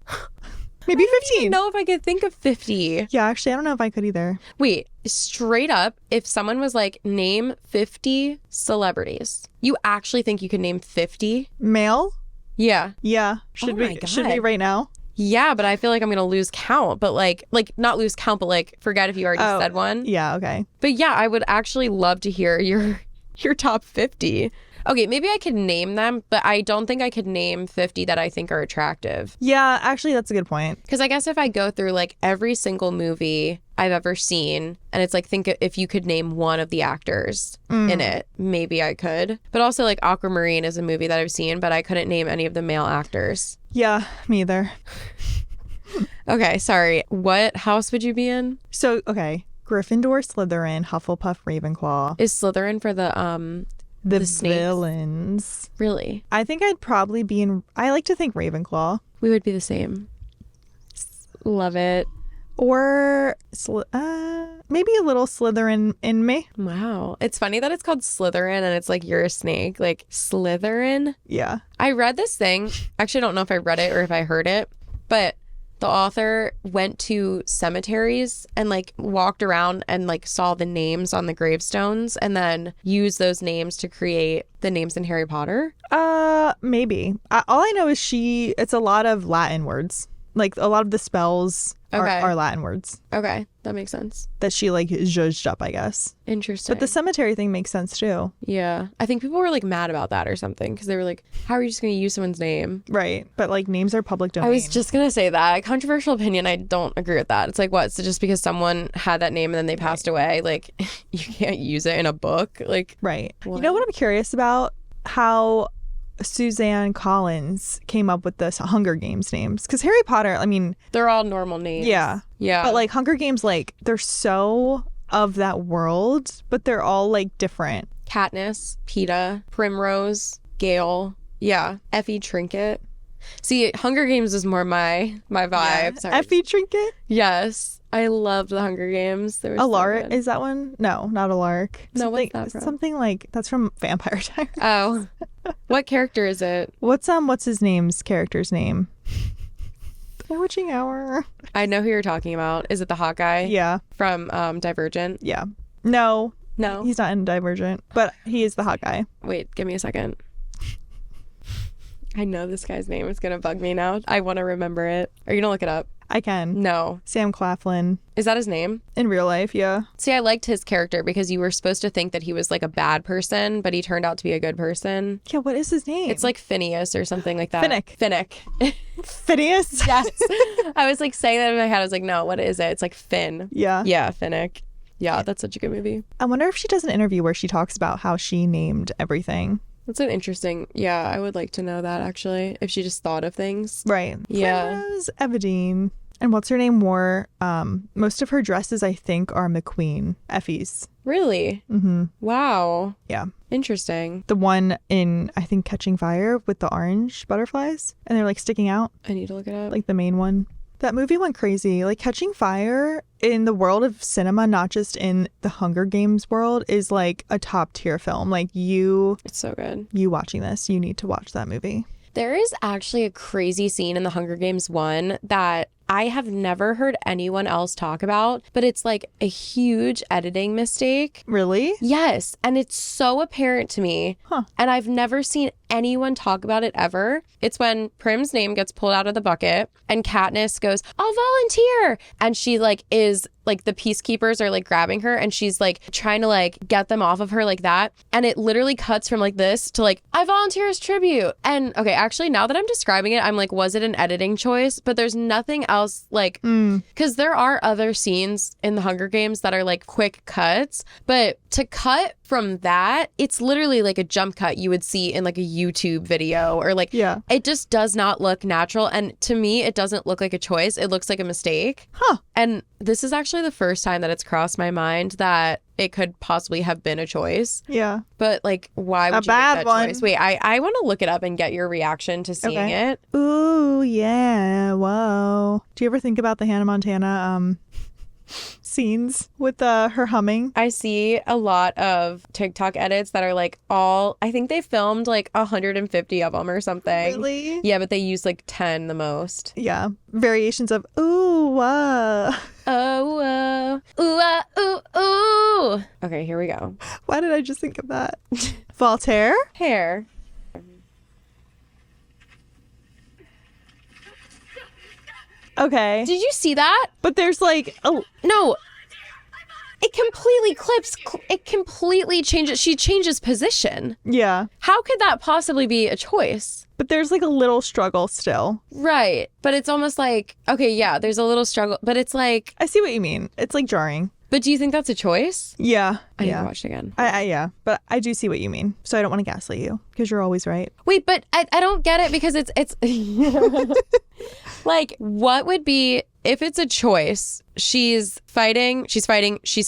Maybe 15. know if I could think of 50. Yeah, actually, I don't know if I could either. Wait, straight up, if someone was like, name 50 celebrities, you actually think you could name 50? Male? Yeah. Yeah. Oh my Should we God. right now? Yeah, but I feel like I'm going to lose count. But like not lose count, but like forget if you already Oh, said one. Yeah, okay. But yeah, I would actually love to hear your top 50. Okay, maybe I could name them, but I don't think I could name 50 that I think are attractive. Yeah, actually, that's a good point. Because I guess if I go through like every single movie I've ever seen, and it's like, think if you could name one of the actors in it, maybe I could. But also like Aquamarine is a movie that I've seen, but I couldn't name any of the male actors. Yeah, me either. Okay, sorry. What house would you be in? So, okay. Gryffindor, Slytherin, Hufflepuff, Ravenclaw. Is Slytherin for the snakes? Villains. Really? I think I'd probably be in... I like to think Ravenclaw. We would be the same. Love it. Or maybe a little Slytherin in me. Wow. It's funny that it's called Slytherin and it's like you're a snake. Like Slytherin? Yeah. I read this thing. Actually, I don't know if I read it or if I heard it, but the author went to cemeteries and like walked around and like saw the names on the gravestones and then used those names to create the names in Harry Potter. Maybe. All I know is it's a lot of Latin words. Like a lot of the spells Okay. are Latin words Okay, that makes sense. that she like zhuzhed up, I guess. Interesting. But the cemetery thing makes sense too. yeah, I think people were like mad about that or something because they were like, how are you just going to use someone's name? Right. But like names are public domain. I was just going to say that. Controversial opinion, I don't agree with that. It's like, what? So just because someone had that name and then they passed away, like you can't use it in a book? Like, Right. What? You know what I'm curious about? How Suzanne Collins came up with this Hunger Games names. Because Harry Potter, I mean, they're all normal names. yeah. Yeah. But like Hunger Games, like they're so of that world, but they're all like different. Katniss, Peeta, Primrose, Gale. Yeah. Effie Trinket. See, Hunger Games is more my vibe. Yeah. Sorry. Effie Trinket? Yes. I loved the Hunger Games. They were so Alaric, good. is that one? No, not Alaric. No, what's something, that from? Something like that's from Vampire Diaries. Oh. What character is it? What's his name's character's name? The Witching Hour. I know who you're talking about. Is it the hot guy? Yeah. From Divergent? Yeah. No. No. He's not in Divergent, but he is the hot guy. Wait, give me a second. I know this guy's name is going to bug me now. I want to remember it. Are you going to look it up? I can. No. Sam Claflin. Is that his name? In real life, yeah. See, I liked his character because you were supposed to think that he was like a bad person, but he turned out to be a good person. Yeah, what is his name? It's like Phineas or something like that. Finnick. Phineas? Yes. I was like saying that in my head. I was like, no, what is it? It's like Finn. Yeah. Yeah, Finnick. Yeah, that's such a good movie. I wonder if she does an interview where she talks about how she named everything. That's an interesting, yeah, I would like to know that actually, if she just thought of things. Right. Yeah. Primrose Everdeen. And what's her name wore, most of her dresses, I think, are McQueen. Effie's. Really? Mm-hmm. Wow. Yeah. Interesting. The one in, I think, Catching Fire with the orange butterflies. And they're like sticking out. I need to look it up. Like the main one. That movie went crazy. Like Catching Fire in the world of cinema, not just in the Hunger Games world, is like a top tier film. Like It's so good. you watching this, you need to watch that movie. There is actually a crazy scene in the Hunger Games 1 that I have never heard anyone else talk about, but it's like a huge editing mistake. Really? Yes. And it's so apparent to me. Huh. And I've never seen anyone talk about it ever. It's when Prim's name gets pulled out of the bucket and Katniss goes, I'll volunteer. And she like is like the peacekeepers are like grabbing her and she's like trying to like get them off of her like that. And it literally cuts from like this to like, I volunteer as tribute. And okay, actually now that I'm describing it, I'm like, was it an editing choice? But there's nothing else like, because there are other scenes in the Hunger Games that are like quick cuts, but to cut from that, it's literally like a jump cut you would see in like a YouTube video or like, Yeah. it just does not look natural. And to me, it doesn't look like a choice. It looks like a mistake. Huh. And this is actually the first time that it's crossed my mind that it could possibly have been a choice. Yeah. But like, why would A you make bad that one. choice? Wait, I want to look it up and get your reaction to seeing it. Ooh, yeah. Whoa. Do you ever think about the Hannah Montana scenes with her humming? I see a lot of TikTok edits that are like I think they filmed like 150 of them or something. Really? Yeah, but they use like 10 the most. Yeah. Variations of ooh, Oh, ooh, ooh. Okay, here we go. Why did I just think of that? Voltaire? Hair. Okay. Did you see that? But there's like, No. It completely clips. It completely changes. She changes position. yeah. How could that possibly be a choice? But there's like a little struggle still. Right. But it's almost like, okay, yeah, there's a little struggle. But it's like, I see what you mean. It's like jarring. but do you think that's a choice? Yeah. I need yeah. to watch it again. Yeah. But I do see what you mean. So I don't want to gaslight you because you're always right. Wait, but I don't get it because it's like, what would be, if it's a choice, she's fighting, she's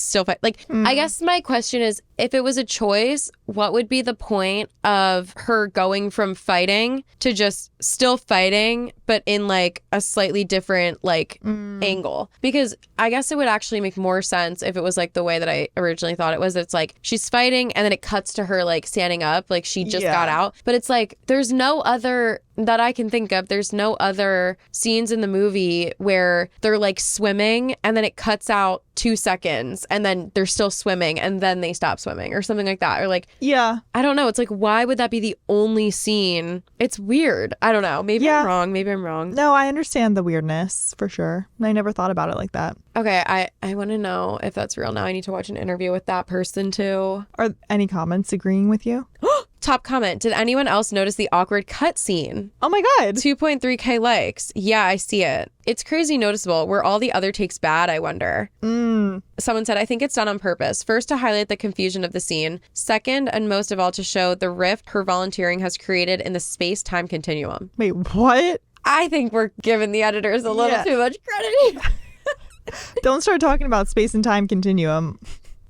still fighting. Like, I guess my question is, if it was a choice, what would be the point of her going from fighting to just still fighting, but in like a slightly different like angle? Because I guess it would actually make more sense if it was like the way that I originally thought it was. It's like she's fighting and then it cuts to her like standing up, like she just got out. But it's like, there's no other that I can think of. There's no other scenes in the movie where they're like swimming and then it cuts out 2 seconds and then they're still swimming and then they stop swimming or something like that. Or like, Yeah. I don't know. It's like, why would that be the only scene? It's weird. I don't know. Maybe I'm wrong. Maybe I'm wrong. No, I understand the weirdness for sure. I never thought about it like that. Okay. I want to know if that's real now. I need to watch an interview with that person too. Are any comments agreeing with you? Top comment. Did anyone else notice the awkward cut scene? Oh my God. 2.3K likes. Yeah, I see it. It's crazy noticeable. Were all the other takes bad, I wonder? Someone said, I think it's done on purpose. First, to highlight the confusion of the scene. Second, and most of all, to show the rift her volunteering has created in the space-time continuum. Wait, what? I think we're giving the editors a little too much credit. Don't start talking about space and time continuum.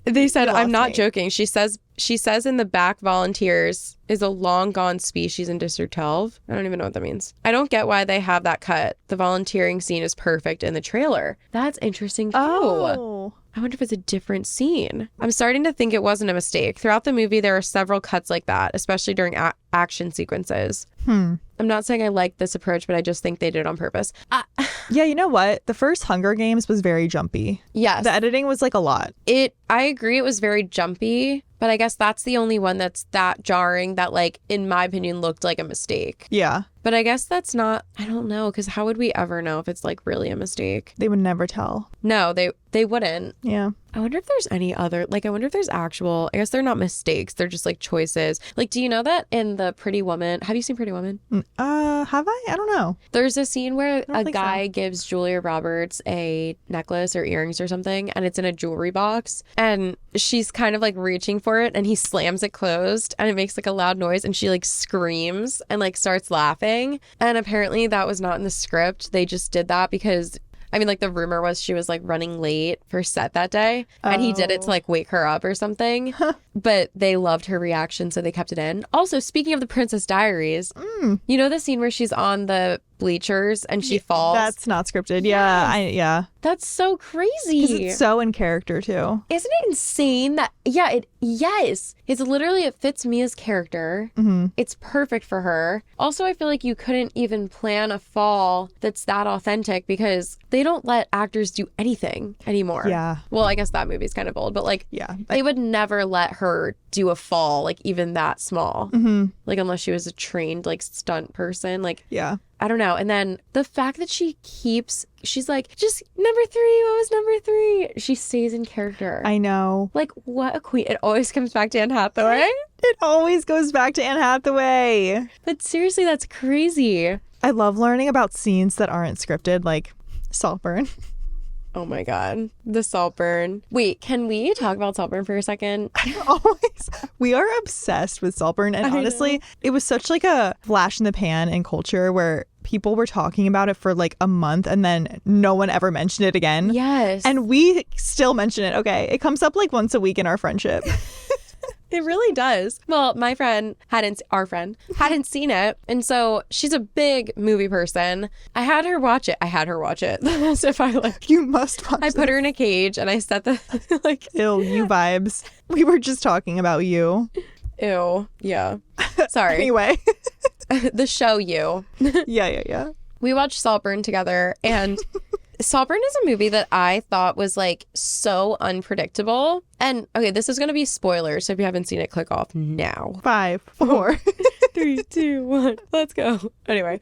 They said, I'm not me. joking. She says in the back, volunteers is a long gone species in District 12. I don't even know what that means. I don't get why they have that cut. The volunteering scene is perfect in the trailer. That's interesting too. Oh. I wonder if it's a different scene. I'm starting to think it wasn't a mistake. Throughout the movie, there are several cuts like that, especially during action sequences. I'm not saying I like this approach, but I just think they did it on purpose. Yeah, you know what? The first Hunger Games was very jumpy. Yes. The editing was like a lot. I agree it was very jumpy, but I guess that's the only one that's that jarring that, like, in my opinion, looked like a mistake. Yeah. But I guess that's not, I don't know, because how would we ever know if it's, like, really a mistake? They would never tell. No, they wouldn't. Yeah. I wonder if there's any other, like, I wonder if there's actual, I guess they're not mistakes. They're just, like, choices. Like, do you know that in the Pretty Woman, have you seen Pretty Woman? Have I? I don't know. There's a scene where a guy so. gives Julia Roberts a necklace or earrings or something, and it's in a jewelry box, and she's kind of like reaching for it, and he slams it closed, and it makes like a loud noise, and she like screams and like starts laughing. And apparently that was not in the script. They just did that because, I mean, like, the rumor was she was like running late for set that day, and he did it to like wake her up or something. But they loved her reaction, so they kept it in. Also, speaking of the Princess Diaries, you know the scene where she's on the bleachers and she falls? That's not scripted. Yeah. Yes. That's so crazy. Because it's so in character too. Isn't it insane that, yes. It's literally, it fits Mia's character. It's perfect for her. Also, I feel like you couldn't even plan a fall that's that authentic because they don't let actors do anything anymore. Yeah. Well, I guess that movie's kind of old, but like, Yeah. they would never let her do a fall, like, even that small. Like, unless she was a trained, like, stunt person. Like, Yeah. I don't know. And then the fact that she's like, just number 3, what was number 3? She stays in character. I know. Like, what a queen. It always comes back to Anne Hathaway. It always goes back to Anne Hathaway. But seriously, that's crazy. I love learning about scenes that aren't scripted, like Saltburn. Oh my God. The Saltburn. Wait, can we talk about Saltburn for a second? We are obsessed with Saltburn. And honestly, it was such like a flash in the pan in culture where people were talking about it for like a month and then no one ever mentioned it again. Yes. And we still mention it. Okay. It comes up like once a week in our friendship. It really does. Well, our friend hadn't seen it. And so she's a big movie person. I had her watch it. As if I like, You must watch I put her in a cage and I set the like, Ew, you vibes. We were just talking about you. ew. Yeah. Sorry. Anyway. The show You. Yeah. We watched Saltburn together, and Saltburn is a movie that I thought was like so unpredictable. And okay, this is going to be spoilers. So if you haven't seen it, click off now. 5, 4. 3, 2, 1, let's go. Anyway,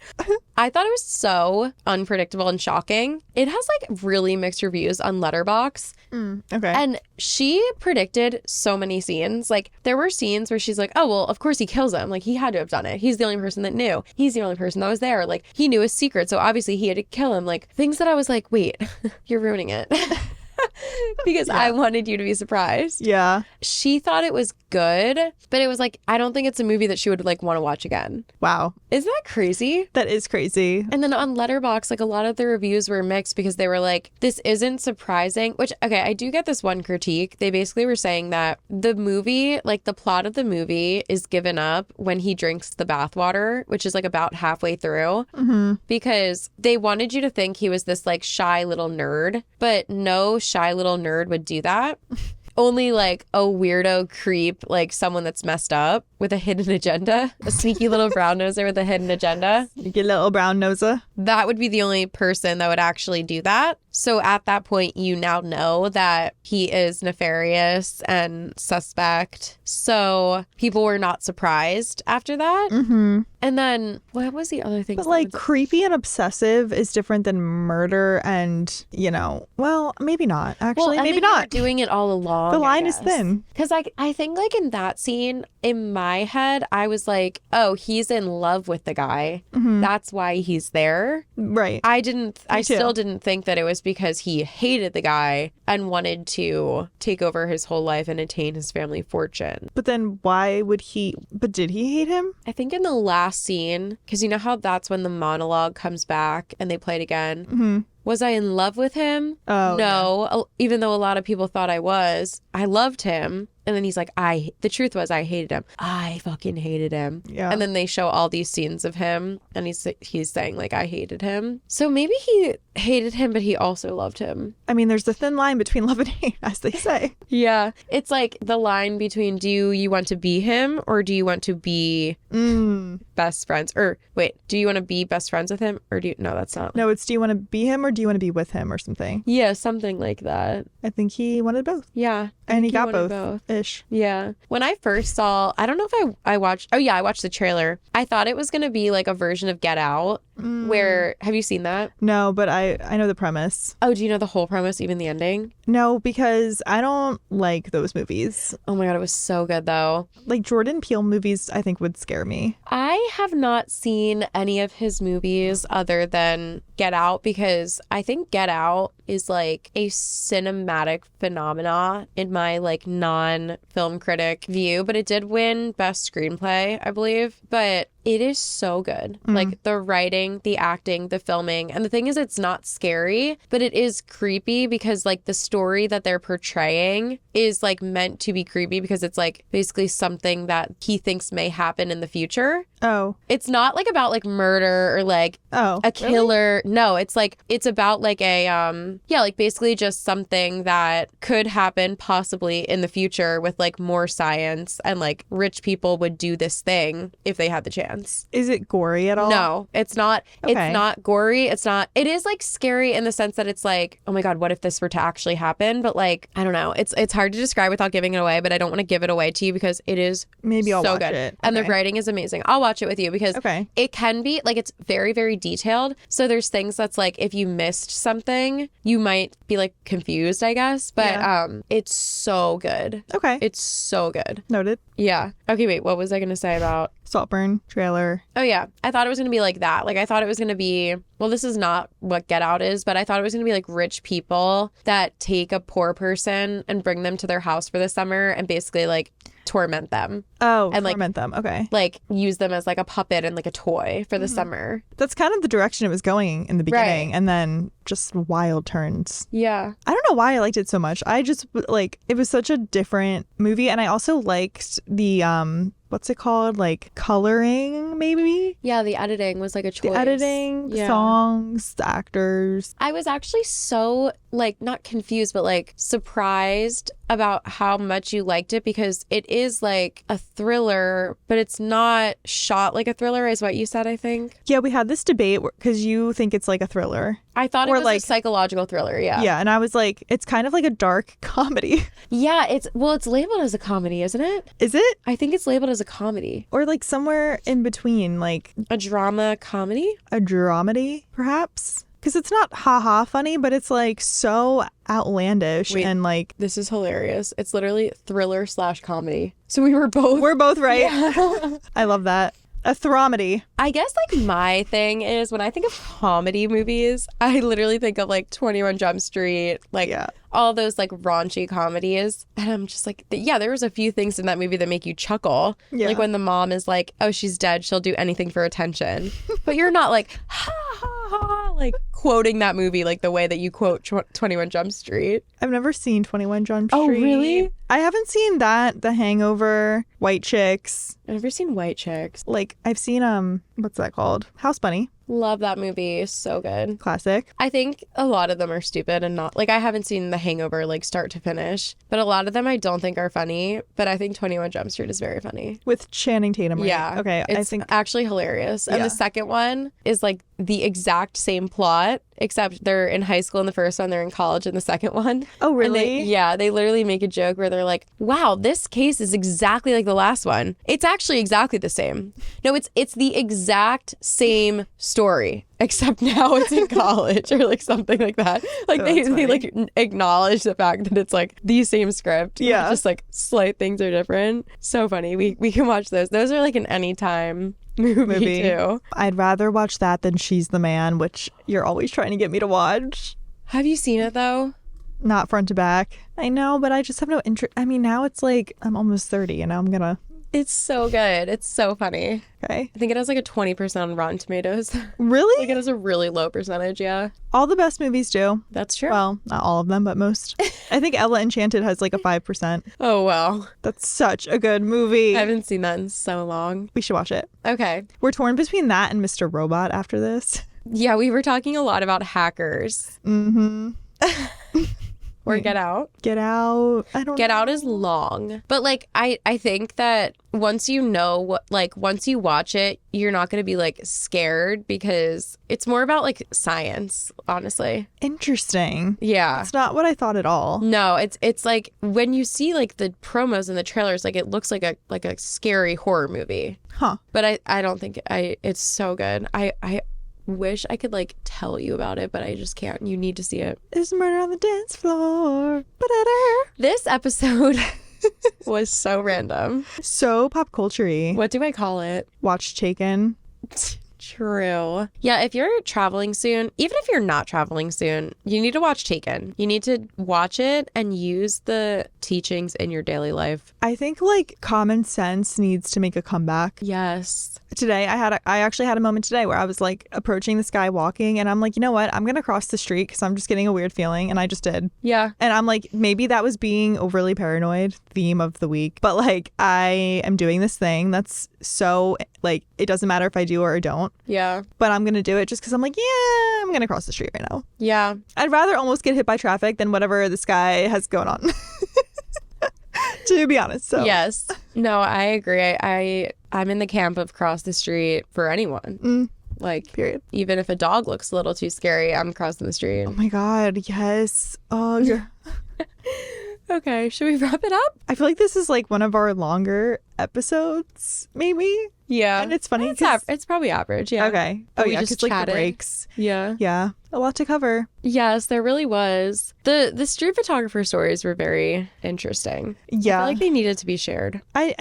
I thought it was so unpredictable and shocking. It has like really mixed reviews on Letterboxd. Okay. And she predicted so many scenes. Like, there were scenes where she's like, oh, well, of course he kills him. Like, he had to have done it. He's the only person that knew. He's the only person that was there. Like, he knew his secret. So obviously he had to kill him. Like, things that I was like, wait, you're ruining it. Because I wanted you to be surprised. Yeah. She thought it was good, but it was like, I don't think it's a movie that she would like want to watch again. Wow. Isn't that crazy? That is crazy. And then on Letterboxd, like, a lot of the reviews were mixed because they were like, this isn't surprising, which, okay, I do get this one critique. They basically were saying that the movie, like the plot of the movie is given up when he drinks the bathwater, which is like about halfway through, because they wanted you to think he was this like shy little nerd, but no shy little nerd would do that. Only like a weirdo creep, like someone that's messed up with a hidden agenda, a sneaky little brown noser with a hidden agenda. You get a little brown noser. That would be the only person that would actually do that. So at that point, you now know that he is nefarious and suspect. So people were not surprised after that. And then what was the other thing? But like creepy and obsessive is different than murder and, you know, well, maybe not. Actually, well, maybe not. Doing it all along. The line is thin. Because I think like in that scene, in my head, I was like, oh, he's in love with the guy. That's why he's there. Right. I still didn't think that it was because he hated the guy and wanted to take over his whole life and attain his family fortune. But then did he hate him? I think in the last scene, because you know how that's when the monologue comes back and they play it again. Was I in love with him? Oh, no. Yeah. Even though a lot of people thought I was, I loved him. And then he's like, the truth was I hated him. I fucking hated him. Yeah. And then they show all these scenes of him and he's saying like, I hated him. So maybe he hated him, but he also loved him. I mean, there's a thin line between love and hate, as they say. Yeah. It's like the line between do you want to be him or do you want to be best friends? Or wait, do you want to be best friends with him or no, that's not. No, it's do you want to be him or do you want to be with him or something? Yeah, something like that. I think he wanted both. Yeah. And he got both-ish. Yeah. When I first saw, I don't know if I watched, oh yeah, I watched the trailer. I thought it was going to be like a version of Get Out where, have you seen that? No, but I know the premise. Oh, do you know the whole premise, even the ending? No, because I don't like those movies. Oh my God, it was so good though. Like Jordan Peele movies, I think would scare me. I have not seen any of his movies other than Get Out because I think Get Out is like a cinematic phenomena in my like non-film critic view, but it did win best screenplay, I believe. But it is so good. Like the writing, the acting, the filming. And the thing is, it's not scary, but it is creepy because like the story that they're portraying is like meant to be creepy because it's like basically something that he thinks may happen in the future. Oh. It's not like about like murder or like a killer. Really? No, it's like it's about like a like basically just something that could happen possibly in the future with like more science and like rich people would do this thing if they had the chance. Is it gory at all? No, it's not. Okay. It's not gory. It's not. It is like scary in the sense that it's like, oh my God, what if this were to actually happen? But like, I don't know. It's hard to describe without giving it away, but I don't want to give it away to you because it is maybe I'll so watch good. it. And the writing is amazing. I'll watch it with you because it can be like it's very, very detailed. So there's things that's like if you missed something, you might be like confused, I guess. But it's so good. Okay. It's so good. Noted. Yeah. Okay, wait, what was I gonna say about Saltburn trailer? Oh yeah, I thought it was gonna be like that. Like I thought it was gonna be, well, this is not what Get Out is, but I thought it was gonna be like rich people that take a poor person and bring them to their house for the summer and basically like torment them. Oh, and torment them. Okay. Like use them as like a puppet and like a toy for the summer. That's kind of the direction it was going in the beginning, and then just wild turns. Yeah. I don't know why I liked it so much. I just like it was such a different movie, and I also liked the what's it called? Like coloring, maybe? Yeah, the editing was like a choice. The editing, the songs, the actors. I was actually so like not confused, but like surprised about how much you liked it because it is like a thriller, but it's not shot like a thriller is what you said, I think. Yeah, we had this debate because you think it's like a thriller. I thought it was like a psychological thriller, yeah. Yeah, and I was like, it's kind of like a dark comedy. Yeah, it's labeled as a comedy, isn't it? Is it? I think it's labeled as a comedy. Or like somewhere in between, like a drama comedy? A dramedy, perhaps? Because it's not ha-ha funny, but it's like so outlandish. Wait, and like... This is hilarious. It's literally thriller/comedy. So we're both right. Yeah. I love that. A thramedy. I guess like my thing is when I think of comedy movies, I literally think of like 21 Jump Street, like all those like raunchy comedies. And I'm just like, yeah, there was a few things in that movie that make you chuckle. Yeah. Like when the mom is like, oh, she's dead. She'll do anything for attention. But you're not like, ha, ha, ha, like quoting that movie like the way that you quote 21 Jump Street. I've never seen 21 Jump Street. Oh, really? I haven't seen that, The Hangover, White Chicks. I've never seen White Chicks. Like, I've seen, what's that called? House Bunny. Love that movie. So good. Classic. I think a lot of them are stupid and not like I haven't seen The Hangover like start to finish, but a lot of them I don't think are funny. But I think 21 Jump Street is very funny with Channing Tatum. Right? Yeah. Okay. It's I think actually hilarious. And the second one is like the exact same plot, except they're in high school in the first one, they're in college in the second one. Oh, really? They literally make a joke where they're like, wow, this case is exactly like the last one. It's actually exactly the same. No, it's the exact same story, except now it's in college or like something like that. Like they like acknowledge the fact that it's like the same script. Yeah. Just like slight things are different. So funny. We can watch those. Those are like an anytime movie too. I'd rather watch that than She's the Man, which you're always trying to get me to watch. Have you seen it though? Not front to back. I know, but I just have no interest. I mean, now it's like I'm almost 30 and now I'm gonna It's so good. It's so funny. Okay. I think it has like a 20% on Rotten Tomatoes. Really? Like it has a really low percentage, yeah. All the best movies do. That's true. Well, not all of them, but most. I think Ella Enchanted has like a 5%. Oh, well. That's such a good movie. I haven't seen that in so long. We should watch it. Okay. We're torn between that and Mr. Robot after this. Yeah, we were talking a lot about hackers. Mm-hmm. Or Get Out. Get Out. I don't Get know. Out is long. But like I think that once you know what, like once you watch it, you're not going to be like scared because it's more about like science, honestly. Interesting. Yeah. That's not what I thought at all. No, it's like when you see like the promos and the trailers, like it looks like a scary horror movie. Huh. But I don't think it's so good. I wish I could like tell you about it, but I just can't. You need to see it. There's murder on the dance floor. Ba-da-da. This episode was so random. So pop culture-y. What do I call it? Watch Taken. True. Yeah, if you're traveling soon, even if you're not traveling soon, you need to watch Taken. You need to watch it and use the teachings in your daily life. I think like common sense needs to make a comeback. Yes. Today I actually had a moment today where I was like approaching this guy walking and I'm like, you know what? I'm going to cross the street because I'm just getting a weird feeling, and I just did. Yeah. And I'm like, maybe that was being overly paranoid, theme of the week. But like I am doing this thing that's so like it doesn't matter if I do or don't. Yeah. But I'm going to do it just because I'm like, yeah, I'm going to cross the street right now. Yeah. I'd rather almost get hit by traffic than whatever this guy has going on. To be honest. So Yes. No, I agree. I'm in the camp of cross the street for anyone. Like, period. Even if a dog looks a little too scary, I'm crossing the street. Oh my God. Yes. Ugh. Okay. Should we wrap it up? I feel like this is like one of our longer episodes, maybe. Yeah. And it's funny. It's probably average. Yeah. Okay. But Oh we yeah, just because like the chatted. breaks. Yeah. Yeah. A lot to cover. Yes, there really was. The street photographer stories were very interesting. Yeah. I feel like they needed to be shared. I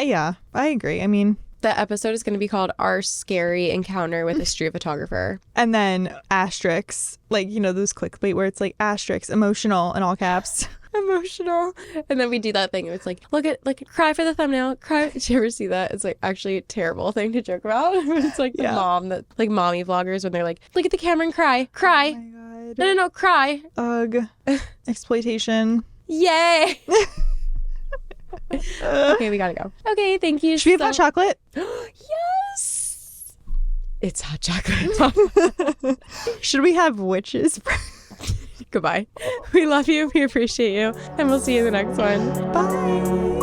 agree. I mean, The episode is going to be called Our Scary Encounter with a Street Photographer. and then asterisks, like, you know, those clickbait where it's like asterisks, emotional in all caps. Emotional. And then we do that thing. It's like, cry for the thumbnail. Cry. Did you ever see that? It's like actually a terrible thing to joke about. It's like the Yeah. mom that, like mommy vloggers when they're like, look at the camera and cry. Cry. Oh my God. No, cry. Ugh. Exploitation. Yay. Okay, we gotta go. Okay, thank you. Should we have hot chocolate? Yes. It's hot chocolate. Should we have witches? Goodbye. We love you. We appreciate you. And we'll see you in the next one. Bye.